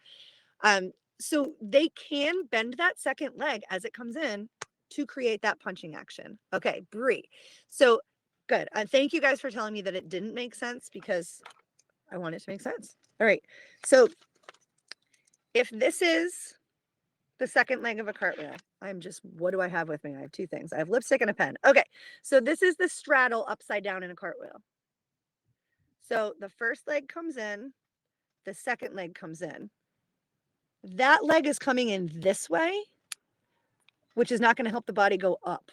So they can bend that second leg as it comes in to create that punching action. Okay, Bree. So good. Thank you guys for telling me that it didn't make sense, because I want it to make sense. All right. So if this is the second leg of a cartwheel, what do I have with me? I have 2 things. I have lipstick and a pen. Okay. So this is the straddle upside down in a cartwheel. So the first leg comes in, the second leg comes in. That leg is coming in this way, which is not going to help the body go up.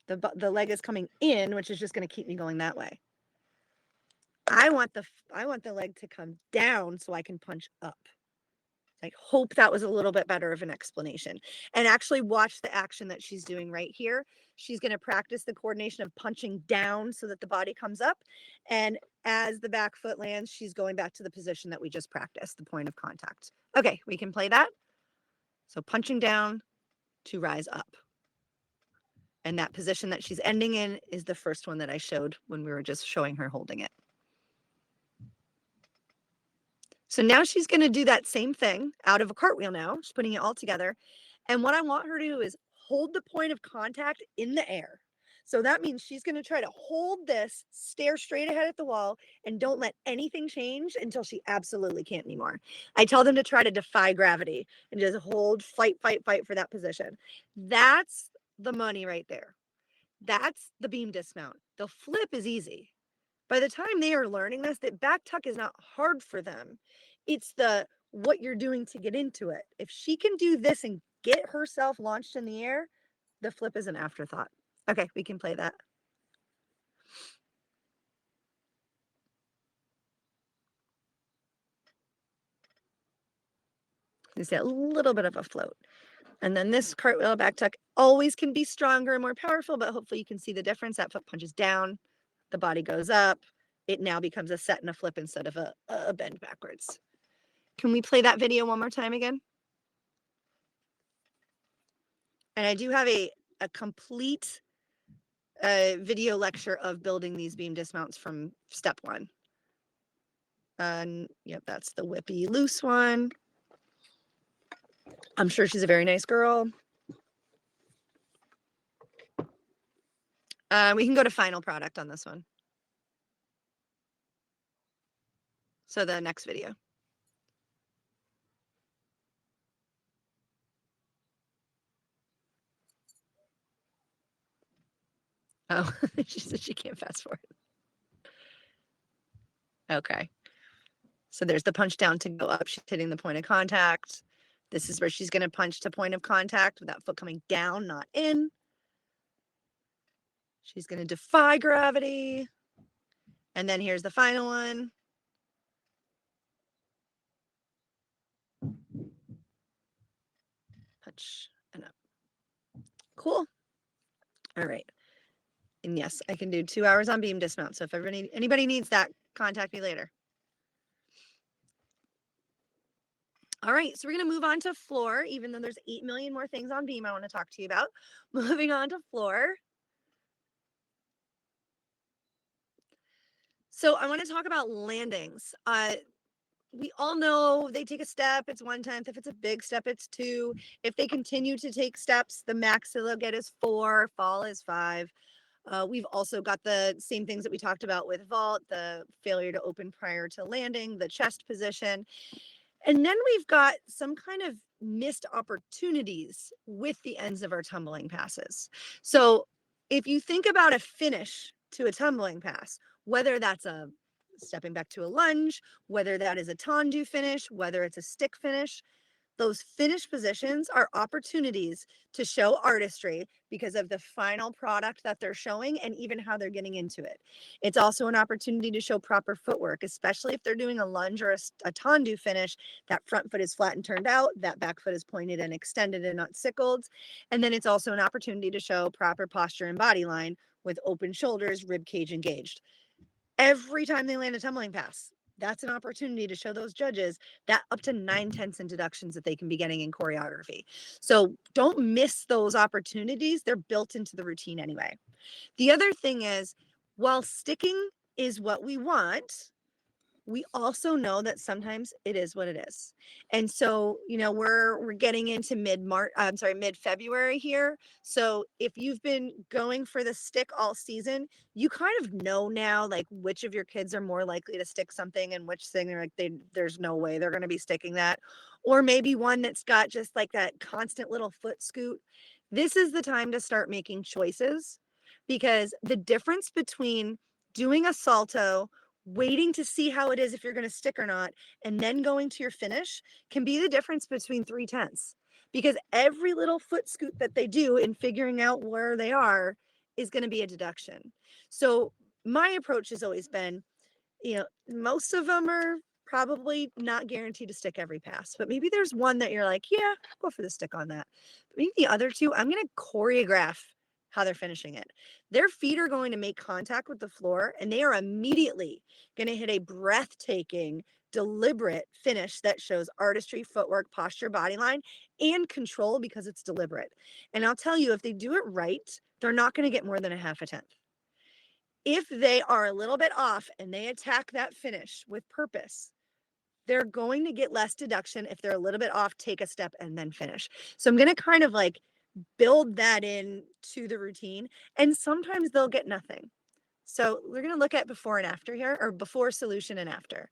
The leg is coming in, which is just going to keep me going that way. I want the leg to come down so I can punch up. I hope that was a little bit better of an explanation. And actually watch the action that she's doing right here. She's going to practice the coordination of punching down so that the body comes up. And as the back foot lands, she's going back to the position that we just practiced, the point of contact. Okay, we can play that. So punching down to rise up. And that position that she's ending in is the first one that I showed when we were just showing her holding it. So now she's going to do that same thing out of a cartwheel now. She's putting it all together. And what I want her to do is hold the point of contact in the air. So that means she's going to try to hold this, stare straight ahead at the wall, and don't let anything change until she absolutely can't anymore. I tell them to try to defy gravity and just hold, fight, fight, fight for that position. That's the money right there. That's the beam dismount. The flip is easy. By the time they are learning this, that back tuck is not hard for them. It's what you're doing to get into it. If she can do this and get herself launched in the air, the flip is an afterthought. Okay, we can play that. You see a little bit of a float. And then this cartwheel back tuck always can be stronger and more powerful, but hopefully you can see the difference. That foot punches down, the body goes up. It now becomes a set and a flip instead of a bend backwards. Can we play that video one more time again? And I do have a complete video lecture of building these beam dismounts from step 1. And yep, that's the whippy loose one. I'm sure she's a very nice girl. We can go to final product on this one. So the next video. Oh, she said she can't fast forward. Okay. So there's the punch down to go up. She's hitting the point of contact. This is where she's going to punch to point of contact with that foot coming down, not in. She's going to defy gravity. And then here's the final one. Punch and up. Cool. All right. And yes, I can do 2 hours on beam dismount. So if anybody needs that, contact me later. All right, so we're going to move on to floor, even though there's 8 million more things on beam I want to talk to you about. Moving on to floor. So I want to talk about landings. We all know they take a step, it's 1/10. If it's a big step, it's 2. If they continue to take steps, the max they'll get is 4, fall is 5. We've also got the same things that we talked about with vault, the failure to open prior to landing, the chest position. And then we've got some kind of missed opportunities with the ends of our tumbling passes. So if you think about a finish to a tumbling pass, whether that's a stepping back to a lunge, whether that is a tendu finish, whether it's a stick finish, those finished positions are opportunities to show artistry because of the final product that they're showing and even how they're getting into it. It's also an opportunity to show proper footwork, especially if they're doing a lunge or a tendu finish. That front foot is flat and turned out, that back foot is pointed and extended and not sickled. And then it's also an opportunity to show proper posture and body line with open shoulders, rib cage engaged. Every time they land a tumbling pass, that's an opportunity to show those judges that up to 9/10 in deductions that they can be getting in choreography. So don't miss those opportunities. They're built into the routine anyway. The other thing is, while sticking is what we want, we also know that sometimes it is what it is. And so, we're getting into mid February here. So if you've been going for the stick all season, you kind of know now like which of your kids are more likely to stick something and which thing they're like there's no way they're going to be sticking that. Or maybe one that's got just like that constant little foot scoot. This is the time to start making choices, because the difference between doing a salto, waiting to see how it is if you're going to stick or not, and then going to your finish can be the difference between 3/10, because every little foot scoot that they do in figuring out where they are is going to be a deduction. So my approach has always been, most of them are probably not guaranteed to stick every pass, but maybe there's one that you're like, yeah, go for the stick on that. But maybe the other two, I'm going to choreograph how they're finishing it. Their feet are going to make contact with the floor, and they are immediately going to hit a breathtaking, deliberate finish that shows artistry, footwork, posture, body line, and control because it's deliberate. And I'll tell you, if they do it right, they're not going to get more than a half a tenth. If they are a little bit off and they attack that finish with purpose, they're going to get less deduction. If they're a little bit off, take a step and then finish. So I'm going to kind of like build that in to the routine, and sometimes they'll get nothing. So we're going to look at before and after here, or before solution and after.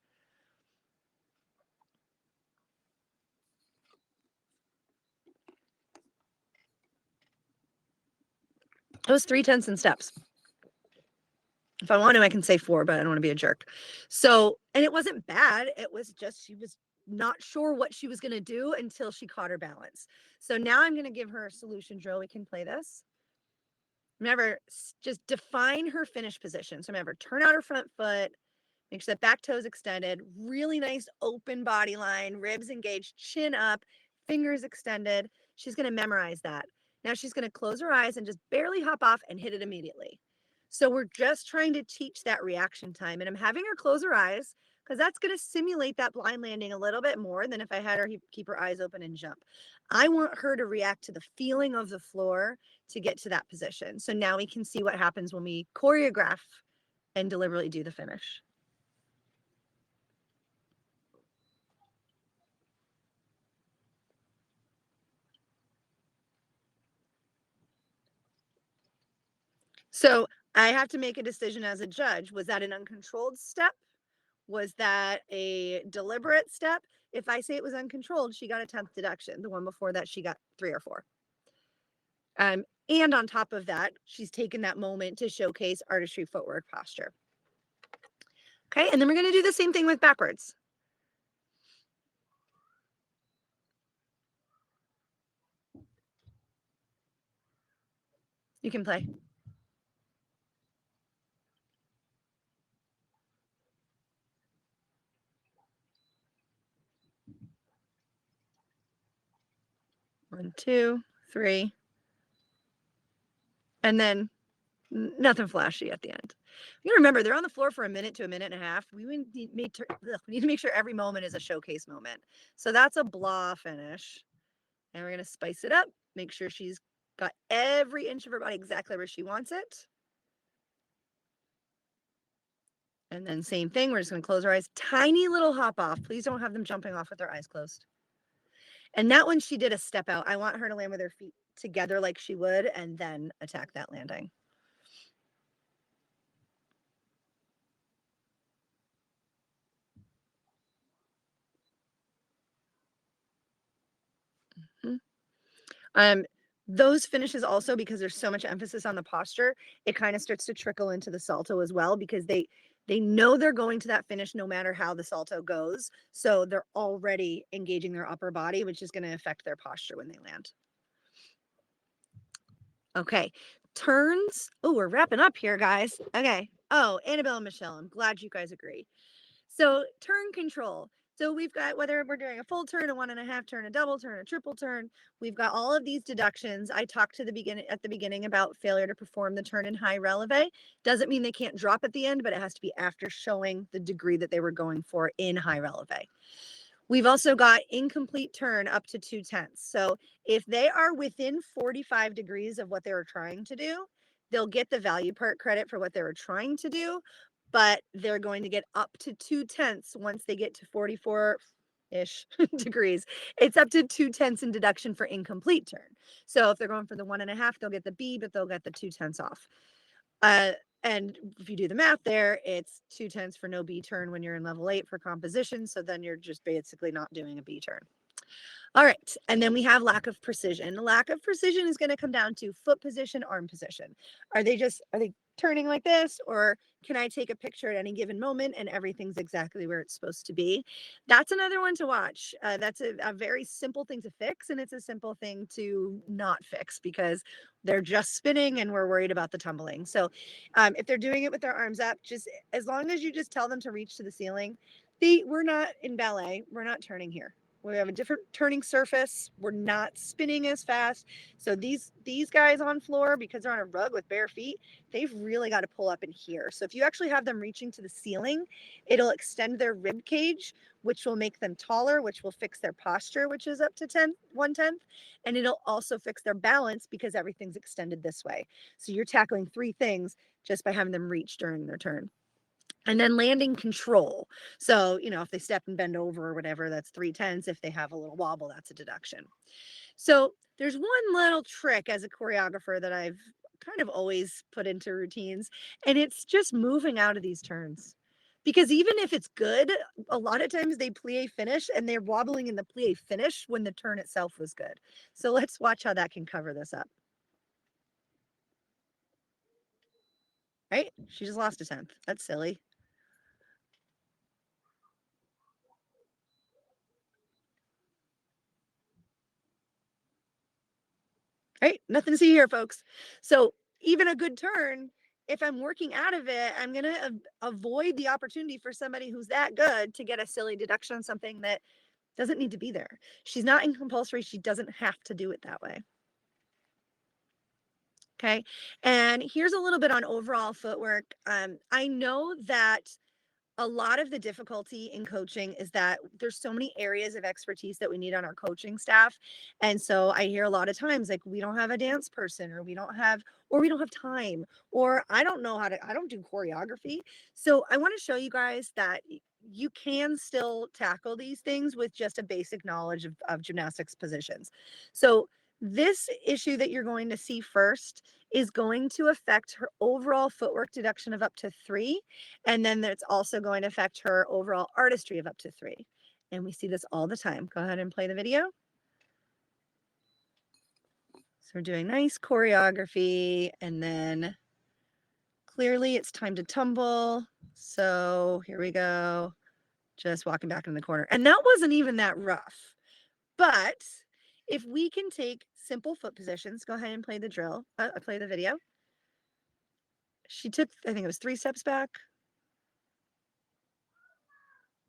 It was 3/10 in steps. If I want to, I can say 4, but I don't want to be a jerk. So, and it wasn't bad. It was just, she was not sure what she was going to do until she caught her balance. So now I'm going to give her a solution drill. We can play this. Remember, just define her finish position. So remember, turn out her front foot, make sure that back toe is extended, really nice open body line, ribs engaged, chin up, fingers extended. She's going to memorize that. Now she's going to close her eyes and just barely hop off and hit it immediately. So we're just trying to teach that reaction time. And I'm having her close her eyes because that's going to simulate that blind landing a little bit more than if I had her keep her eyes open and jump. I want her to react to the feeling of the floor to get to that position. So now we can see what happens when we choreograph and deliberately do the finish. So I have to make a decision as a judge. Was that an uncontrolled step? Was that a deliberate step? If I say it was uncontrolled, she got a 10th deduction. The one before that, she got 3 or 4. And on top of that, she's taken that moment to showcase artistry, footwork, posture. Okay, and then we're going to do the same thing with backwards. You can play. One, 2, 3. And then nothing flashy at the end. You remember, they're on the floor for a minute to a minute and a half. We need to make sure every moment is a showcase moment. So that's a blah finish. And we're going to spice it up, make sure she's got every inch of her body exactly where she wants it. And then same thing, we're just going to close our eyes. Tiny little hop off. Please don't have them jumping off with their eyes closed. And that one, she did a step out. I want her to land with her feet together like she would, and then attack that landing. Those finishes also, because there's so much emphasis on the posture, it kind of starts to trickle into the salto as well, because they know they're going to that finish no matter how the salto goes. So they're already engaging their upper body, which is going to affect their posture when they land. Okay, turns. Oh, we're wrapping up here, guys. Okay. Oh, Annabelle and Michelle, I'm glad you guys agree. So turn control. So we've got, whether we're doing a full turn, a 1.5 turn, a double turn, a triple turn, we've got all of these deductions. I talked at the beginning about failure to perform the turn in high releve. Doesn't mean they can't drop at the end, but it has to be after showing the degree that they were going for in high releve. We've also got incomplete turn up to 2/10. So if they are within 45 degrees of what they were trying to do, they'll get the value part credit for what they were trying to do, but they're going to get up to 2/10 once they get to 44-ish degrees. It's up to 2/10 in deduction for incomplete turn. So if they're going for the 1.5, they'll get the B, but they'll get the 2/10 off. And if you do the math there, it's 2/10 for no B turn when you're in level 8 for composition. So then you're just basically not doing a B turn. All right. And then we have lack of precision. Lack of precision is going to come down to foot position, arm position. Are they turning like this, or can I take a picture at any given moment and everything's exactly where it's supposed to be? That's another one to watch. That's a very simple thing to fix, and it's a simple thing to not fix because they're just spinning and we're worried about the tumbling. So if they're doing it with their arms up, just as long as you just tell them to reach to the ceiling, we're not in ballet, we're not turning here. We have a different turning surface. We're not spinning as fast. So these guys on floor, because they're on a rug with bare feet, they've really got to pull up in here. So if you actually have them reaching to the ceiling, it'll extend their rib cage, which will make them taller, which will fix their posture, which is up to 1/10. And it'll also fix their balance because everything's extended this way. So you're tackling 3 things just by having them reach during their turn. And then landing control. So, if they step and bend over or whatever, that's 3/10. If they have a little wobble, that's a deduction. So there's one little trick as a choreographer that I've kind of always put into routines, and it's just moving out of these turns. Because even if it's good, a lot of times they plie finish and they're wobbling in the plie finish when the turn itself was good. So let's watch how that can cover this up. Right? She just lost a 10th. That's silly. Right? Nothing to see here, folks. So even a good turn, if I'm working out of it, I'm going to avoid the opportunity for somebody who's that good to get a silly deduction on something that doesn't need to be there. She's not in compulsory. She doesn't have to do it that way. Okay. And here's a little bit on overall footwork. I know that a lot of the difficulty in coaching is that there's so many areas of expertise that we need on our coaching staff. And so I hear a lot of times like we don't have a dance person, or we don't have time, or I don't do choreography. So I want to show you guys that you can still tackle these things with just a basic knowledge of gymnastics positions. So this issue that you're going to see first is going to affect her overall footwork deduction of up to 3. And then it's also going to affect her overall artistry of up to 3. And we see this all the time. Go ahead and play the video. So we're doing nice choreography, and then clearly it's time to tumble. So here we go. Just walking back in the corner. And that wasn't even that rough. But if we can take simple foot positions, go ahead and play the drill, play the video. She took, I think it was 3 steps back.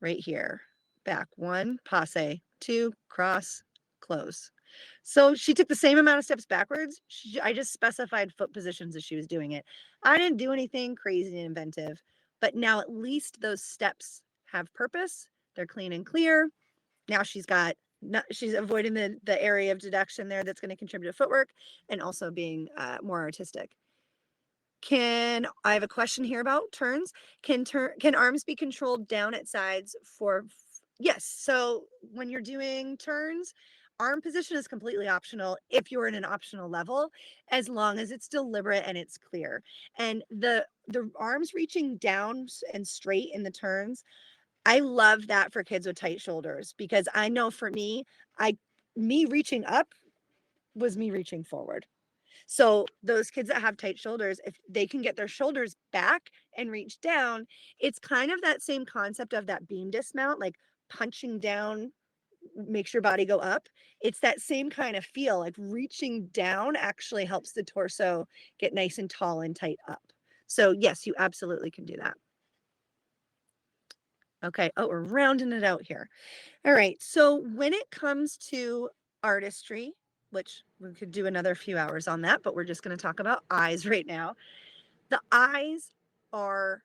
Right here. Back 1, passe, 2, cross, close. So she took the same amount of steps backwards. I just specified foot positions as she was doing it. I didn't do anything crazy and inventive, but now at least those steps have purpose. They're clean and clear. Now she's avoiding the area of deduction there that's going to contribute to footwork, and also being more artistic. I have a question here about turns. Can arms be controlled down at sides for? Yes. So when you're doing turns, arm position is completely optional if you're in an optional level, as long as it's deliberate and it's clear. And the arms reaching down and straight in the turns, I love that for kids with tight shoulders, because I know for me reaching up was me reaching forward. So those kids that have tight shoulders, if they can get their shoulders back and reach down, it's kind of that same concept of that beam dismount, like punching down makes your body go up. It's that same kind of feel, like reaching down actually helps the torso get nice and tall and tight up. So yes, you absolutely can do that. Okay. Oh, we're rounding it out here. All right. So when it comes to artistry, which we could do another few hours on that, but we're just going to talk about eyes right now. The eyes are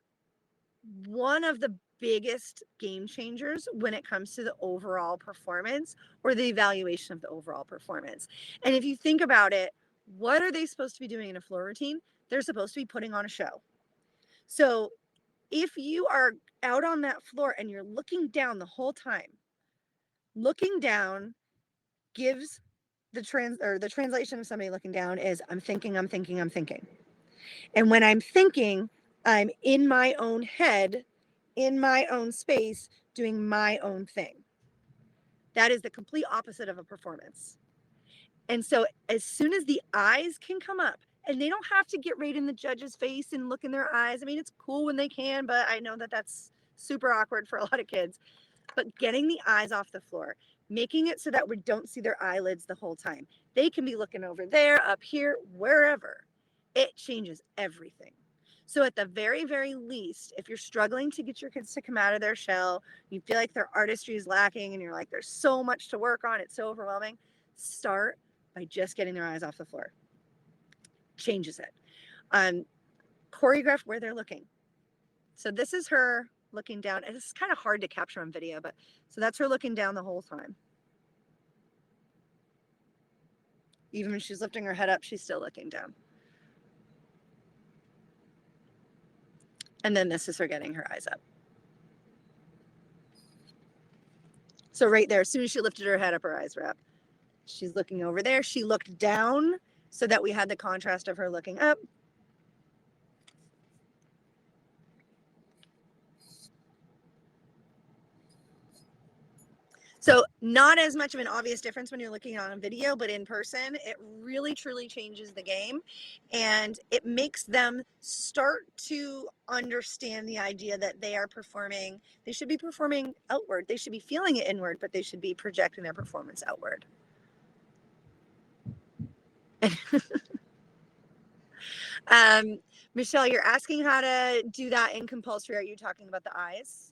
one of the biggest game changers when it comes to the overall performance or the evaluation of the overall performance. And if you think about it, what are they supposed to be doing in a floor routine? They're supposed to be putting on a show. So if you are out on that floor and you're looking down the whole time, looking down gives the translation of somebody looking down is I'm thinking, I'm thinking, I'm thinking. And when I'm thinking, I'm in my own head, in my own space, doing my own thing. That is the complete opposite of a performance. And so as soon as the eyes can come up, and they don't have to get right in the judge's face and look in their eyes. I mean, it's cool when they can, but I know that that's super awkward for a lot of kids. But getting the eyes off the floor, making it so that we don't see their eyelids the whole time. They can be looking over there, up here, wherever. It changes everything. So at the very, very least, if you're struggling to get your kids to come out of their shell, you feel like their artistry is lacking and you're like, there's so much to work on, it's so overwhelming, start by just getting their eyes off the floor. Changes it. Choreograph where they're looking. So this is her looking down. And it's kind of hard to capture on video, but so that's her looking down the whole time. Even when she's lifting her head up, she's still looking down. And then this is her getting her eyes up. So right there, as soon as she lifted her head up, her eyes were up. She's looking over there. She looked down so that we had the contrast of her looking up. So not as much of an obvious difference when you're looking on a video, but in person, it really truly changes the game. And it makes them start to understand the idea that they are performing, they should be performing outward. They should be feeling it inward, but they should be projecting their performance outward. Michelle, you're asking how to do that in compulsory. Are you talking about the eyes?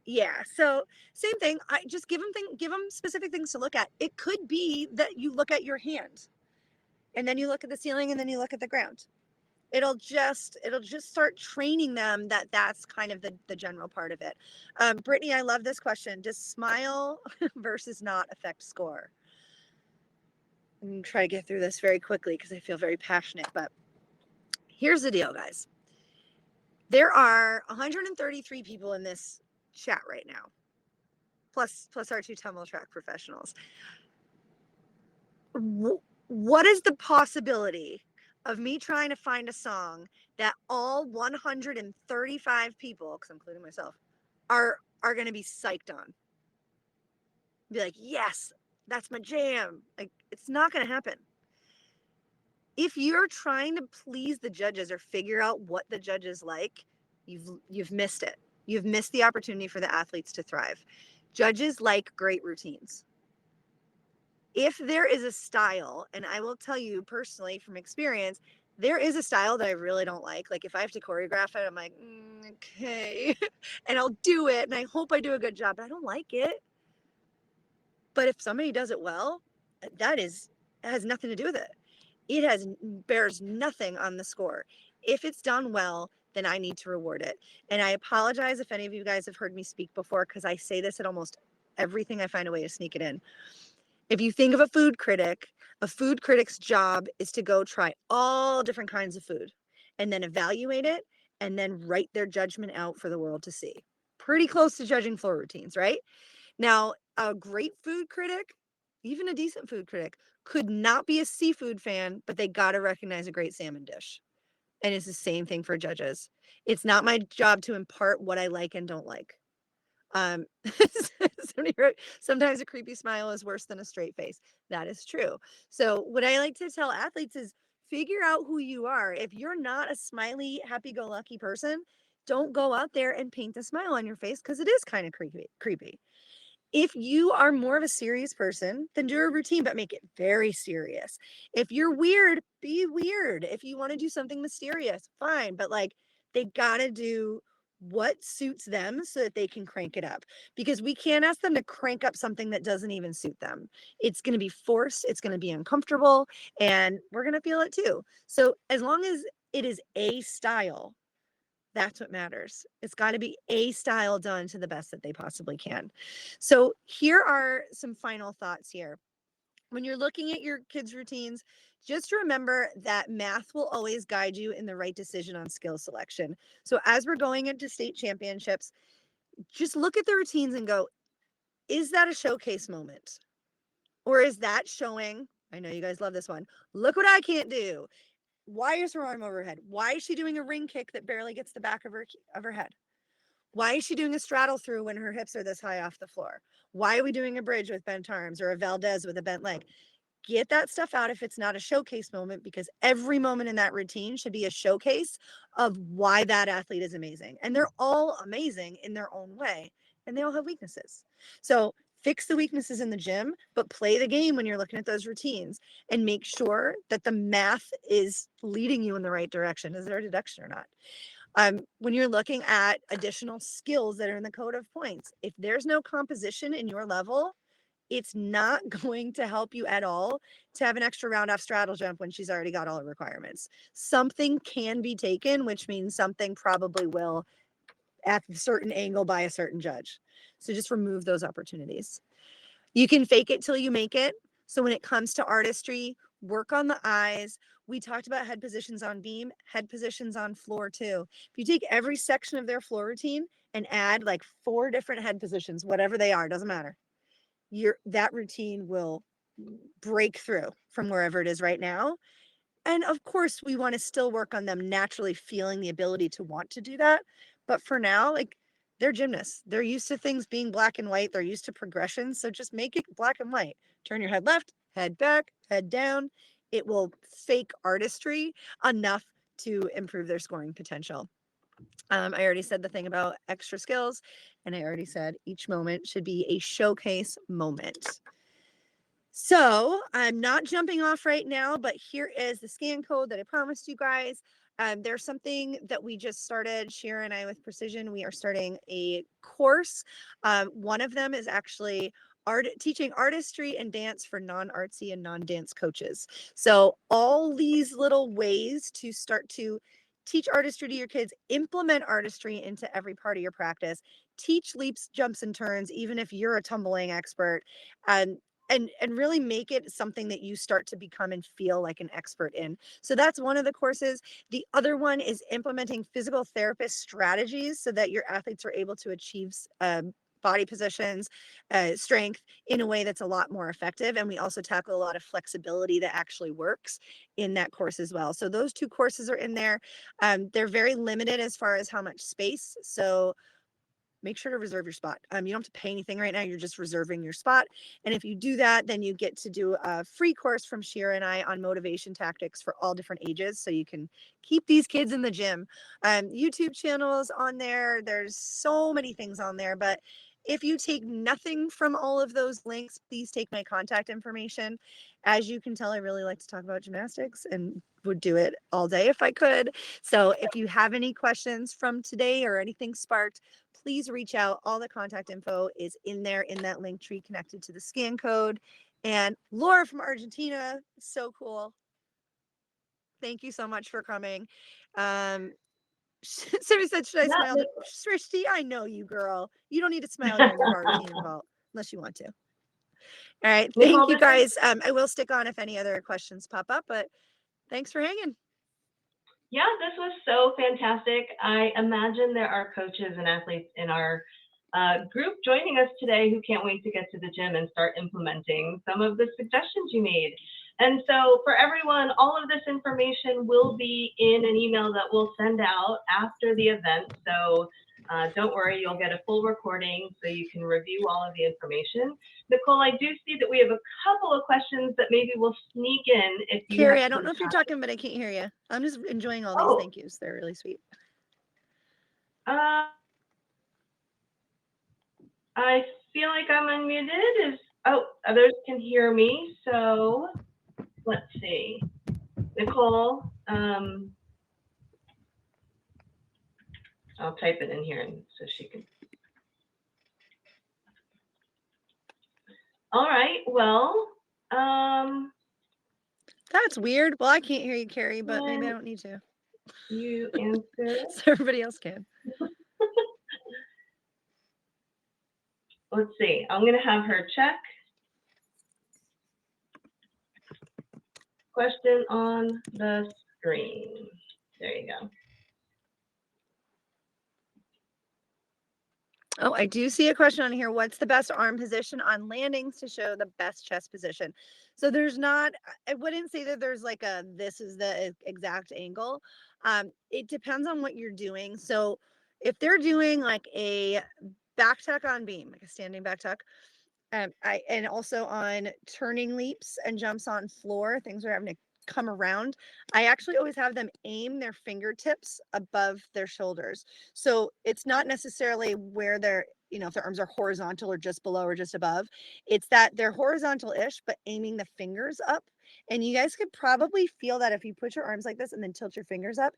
Yeah. So same thing. I just give them specific things to look at. It could be that you look at your hand and then you look at the ceiling and then you look at the ground. It'll just start training them that that's kind of the general part of it. Brittany, I love this question. Does smile versus not affect score? I'm going to try to get through this very quickly because I feel very passionate, but here's the deal, guys. There are 133 people in this chat right now, plus our 2 tumble track professionals. What is the possibility of me trying to find a song that all 135 people, because I'm including myself, are going to be psyched on? Be like, yes, that's my jam. Like, it's not going to happen. If you're trying to please the judges or figure out what the judges like, you've missed it. You've missed the opportunity for the athletes to thrive. Judges like great routines. If there is a style, and I will tell you personally from experience, there is a style that I really don't like. Like if I have to choreograph it, I'm like, okay, and I'll do it, and I hope I do a good job, but I don't like it. But if somebody does it well, that has nothing to do with it. It bears nothing on the score. If it's done well, then I need to reward it. And I apologize if any of you guys have heard me speak before, because I say this at almost everything. I find a way to sneak it in. If you think of a food critic's job is to go try all different kinds of food and then evaluate it and then write their judgment out for the world to see. Pretty close to judging floor routines, right? Now, a great food critic, even a decent food critic, could not be a seafood fan, but they got to recognize a great salmon dish. And it's the same thing for judges. It's not my job to impart what I like and don't like. Somebody wrote, sometimes a creepy smile is worse than a straight face. That is true. So what I like to tell athletes is figure out who you are. If you're not a smiley, happy-go-lucky person, don't go out there and paint a smile on your face because it is kind of creepy. If you are more of a serious person, then do a routine, but make it very serious. If you're weird, be weird. If you want to do something mysterious, fine. But like, they got to do what suits them so that they can crank it up, because we can't ask them to crank up something that doesn't even suit them. It's going to be forced, it's going to be uncomfortable, and we're going to feel it too. So as long as it is a style, that's what matters. It's got to be a style done to the best that they possibly can. So here are some final thoughts here. When you're looking at your kids' routines, just remember that math will always guide you in the right decision on skill selection. So as we're going into state championships, just look at the routines and go, is that a showcase moment? Or is that showing, I know you guys love this one, look what I can't do. Why is her arm overhead? Why is she doing a ring kick that barely gets the back of her head? Why is she doing a straddle through when her hips are this high off the floor? Why are we doing a bridge with bent arms or a Valdez with a bent leg? Get that stuff out if it's not a showcase moment, because every moment in that routine should be a showcase of why that athlete is amazing. And they're all amazing in their own way, and they all have weaknesses. So fix the weaknesses in the gym, but play the game when you're looking at those routines and make sure that the math is leading you in the right direction. Is there a deduction or not? When you're looking at additional skills that are in the code of points, if there's no composition in your level, it's not going to help you at all to have an extra round off straddle jump when she's already got all the requirements. Something can be taken, which means something probably will at a certain angle by a certain judge. So just remove those opportunities. You can fake it till you make it. So when it comes to artistry, work on the eyes. We talked about head positions on beam, head positions on floor too. If you take every section of their floor routine and add like 4 different head positions, whatever they are, doesn't matter, that routine will break through from wherever it is right now. And of course, we want to still work on them naturally feeling the ability to want to do that. But for now, like, they're gymnasts. They're used to things being black and white. They're used to progression. So just make it black and white. Turn your head left, head back, head down. It will fake artistry enough to improve their scoring potential. I already said the thing about extra skills, and I already said each moment should be a showcase moment. So I'm not jumping off right now, but here is the scan code that I promised you guys. There's something that we just started, Shira and I, with Precision. We are starting a course. One of them is actually teaching artistry and dance for non-artsy and non-dance coaches. So all these little ways to start to teach artistry to your kids, implement artistry into every part of your practice, teach leaps, jumps, and turns, even if you're a tumbling expert. And really make it something that you start to become and feel like an expert in. So that's one of the courses. The other one is implementing physical therapist strategies so that your athletes are able to achieve body positions, strength in a way that's a lot more effective. And we also tackle a lot of flexibility that actually works in that course as well. So those 2 courses are in there. They're very limited as far as how much space. So make sure to reserve your spot. You don't have to pay anything right now. You're just reserving your spot. And if you do that, then you get to do a free course from Shira and I on motivation tactics for all different ages. So you can keep these kids in the gym. YouTube channels on there. There's so many things on there, but if you take nothing from all of those links, please take my contact information. As you can tell, I really like to talk about gymnastics and would do it all day if I could. So if you have any questions from today or anything sparked, please reach out. All the contact info is in there in that link tree connected to the scan code. And Laura from Argentina, so cool. Thank you so much for coming. Somebody said, should I smile? Srishti, I know you, girl. You don't need to smile. You're varsity involved unless you want to. All right. Thank you, guys. I will stick on if any other questions pop up, but thanks for hanging. Yeah, this was so fantastic. I imagine there are coaches and athletes in our group joining us today who can't wait to get to the gym and start implementing some of the suggestions you made. And so for everyone, all of this information will be in an email that we'll send out after the event. So Don't worry, you'll get a full recording so you can review all of the information. Nicole, I do see that we have a couple of questions that maybe we'll sneak in if you Carrie, have I don't some know if you're time. talking, but I can't hear you. I'm just enjoying all these Oh. thank yous. They're really sweet. I feel like I'm unmuted. Others can hear me. So let's see. Nicole, I'll type it in here so she can. All right. Well, That's weird. Well, I can't hear you, Carrie, but maybe I don't need to. you answer. So everybody else can. Let's see. I'm going to have her check. Question on the screen. There you go. Oh, I do see a question on here. What's the best arm position on landings to show the best chest position? So there's not, I wouldn't say that there's like this is the exact angle. It depends on what you're doing. So if they're doing like a back tuck on beam, like a standing back tuck, and also on turning leaps and jumps on floor, things are having to come around. I actually always have them aim their fingertips above their shoulders. So it's not necessarily where they're, if their arms are horizontal or just below or just above. It's that they're horizontal-ish, but aiming the fingers up. And you guys could probably feel that if you put your arms like this and then tilt your fingers up,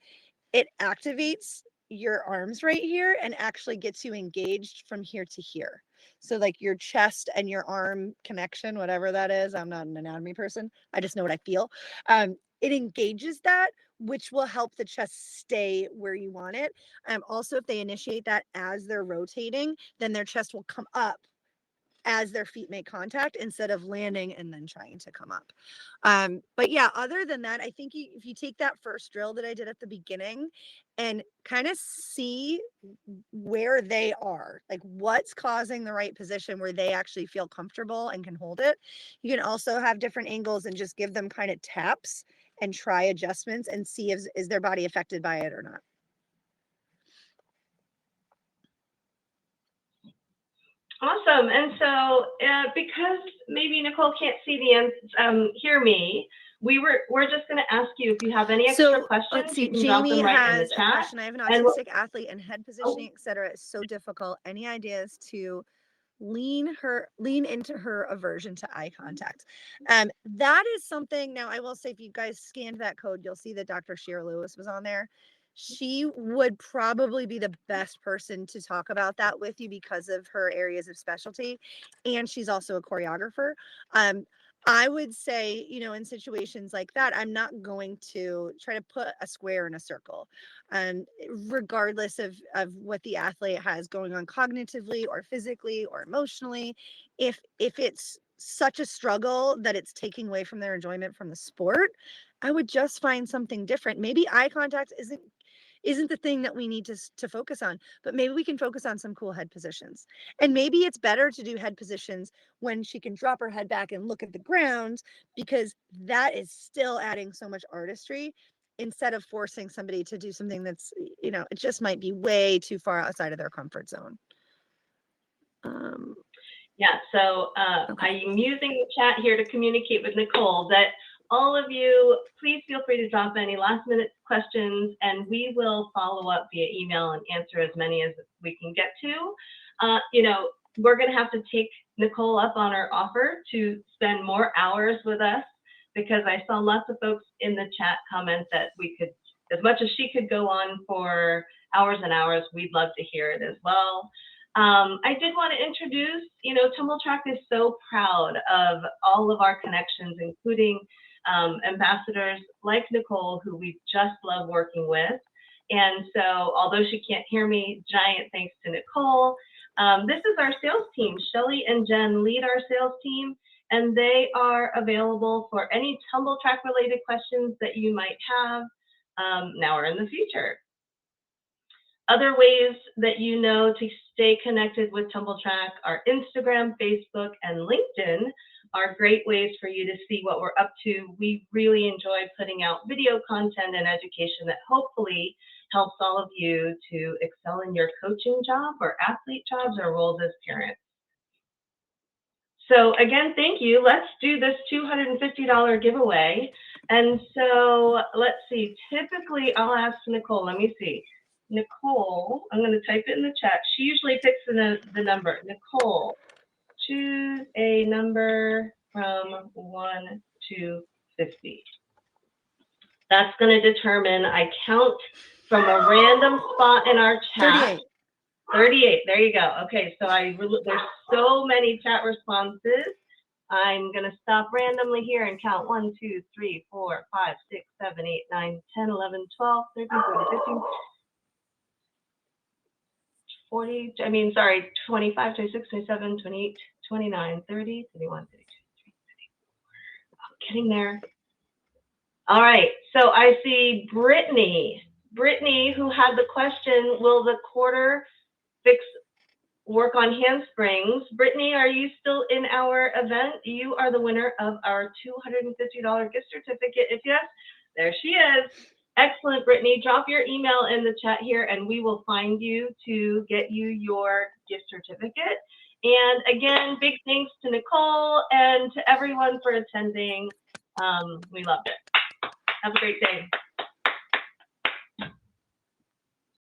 it activates your arms right here and actually gets you engaged from here to here. So like your chest and your arm connection, whatever that is, I'm not an anatomy person. I just know what I feel. It engages that, which will help the chest stay where you want it. Also, if they initiate that as they're rotating, then their chest will come up as their feet make contact instead of landing and then trying to come up. But yeah, other than that, I think if you take that first drill that I did at the beginning and kind of see where they are, like what's causing the right position where they actually feel comfortable and can hold it. You can also have different angles and just give them kind of taps and try adjustments and see is their body affected by it or not. Awesome. And so because maybe Nicole can't see the hear me, we're just going to ask you if you have any extra questions. Let's see. You can drop Jamie them right in the has a chat. question. I have an autistic athlete and head positioning, etc. is so difficult. Any ideas to lean into her aversion to eye contact? That is something. Now, I will say, if you guys scanned that code, you'll see that Dr. Shear Lewis was on there. She would probably be the best person to talk about that with you because of her areas of specialty, and she's also a choreographer. I would say, in situations like that, I'm not going to try to put a square in a circle. Regardless of what the athlete has going on cognitively or physically or emotionally, if it's such a struggle that it's taking away from their enjoyment from the sport, I would just find something different. Maybe eye contact isn't the thing that we need to focus on, but maybe we can focus on some cool head positions. And maybe it's better to do head positions when she can drop her head back and look at the ground, because that is still adding so much artistry instead of forcing somebody to do something that's, it just might be way too far outside of their comfort zone. Yeah, so Okay. I'm using the chat here to communicate with Nicole that all of you, please feel free to drop any last minute questions and we will follow up via email and answer as many as we can get to. We're going to have to take Nicole up on her offer to spend more hours with us, because I saw lots of folks in the chat comment that we could, as much as she could go on for hours and hours, we'd love to hear it as well. I did want to introduce, Tumble Track is so proud of all of our connections, including ambassadors like Nicole, who we just love working with. And so, although she can't hear me, giant thanks to Nicole. This is our sales team. Shelly and Jen lead our sales team, and they are available for any Tumble Track related questions that you might have now or in the future. Other ways that to stay connected with Tumble Track are Instagram, Facebook, and LinkedIn are great ways for you to see what we're up to. We really enjoy putting out video content and education that hopefully helps all of you to excel in your coaching job or athlete jobs or roles as parents. So again, thank you. Let's do this $250 giveaway. And so let's see, typically I'll ask Nicole, let me see. Nicole, I'm going to type it in the chat. She usually picks the number. Nicole, choose a number from 1 to 50. That's going to determine, I count from a random spot in our chat. 38. 38, there you go. Okay, so there's so many chat responses. I'm going to stop randomly here and count 1, 2, 3, 4, 5, 6, 7, 8, 9, 10, 11, 12, 13, 14, 15, 40, 25, 26, 27, 28, 29, 30, 31, 32, 33, 34. I'm getting there. All right, so I see Brittany. Brittany, who had the question, will the quarter fix work on handsprings? Brittany, are you still in our event? You are the winner of our $250 gift certificate. If yes, there she is. Excellent, Brittany. Drop your email in the chat here and we will find you to get you your gift certificate. And again, big thanks to Nicole and to everyone for attending. We loved it. Have a great day.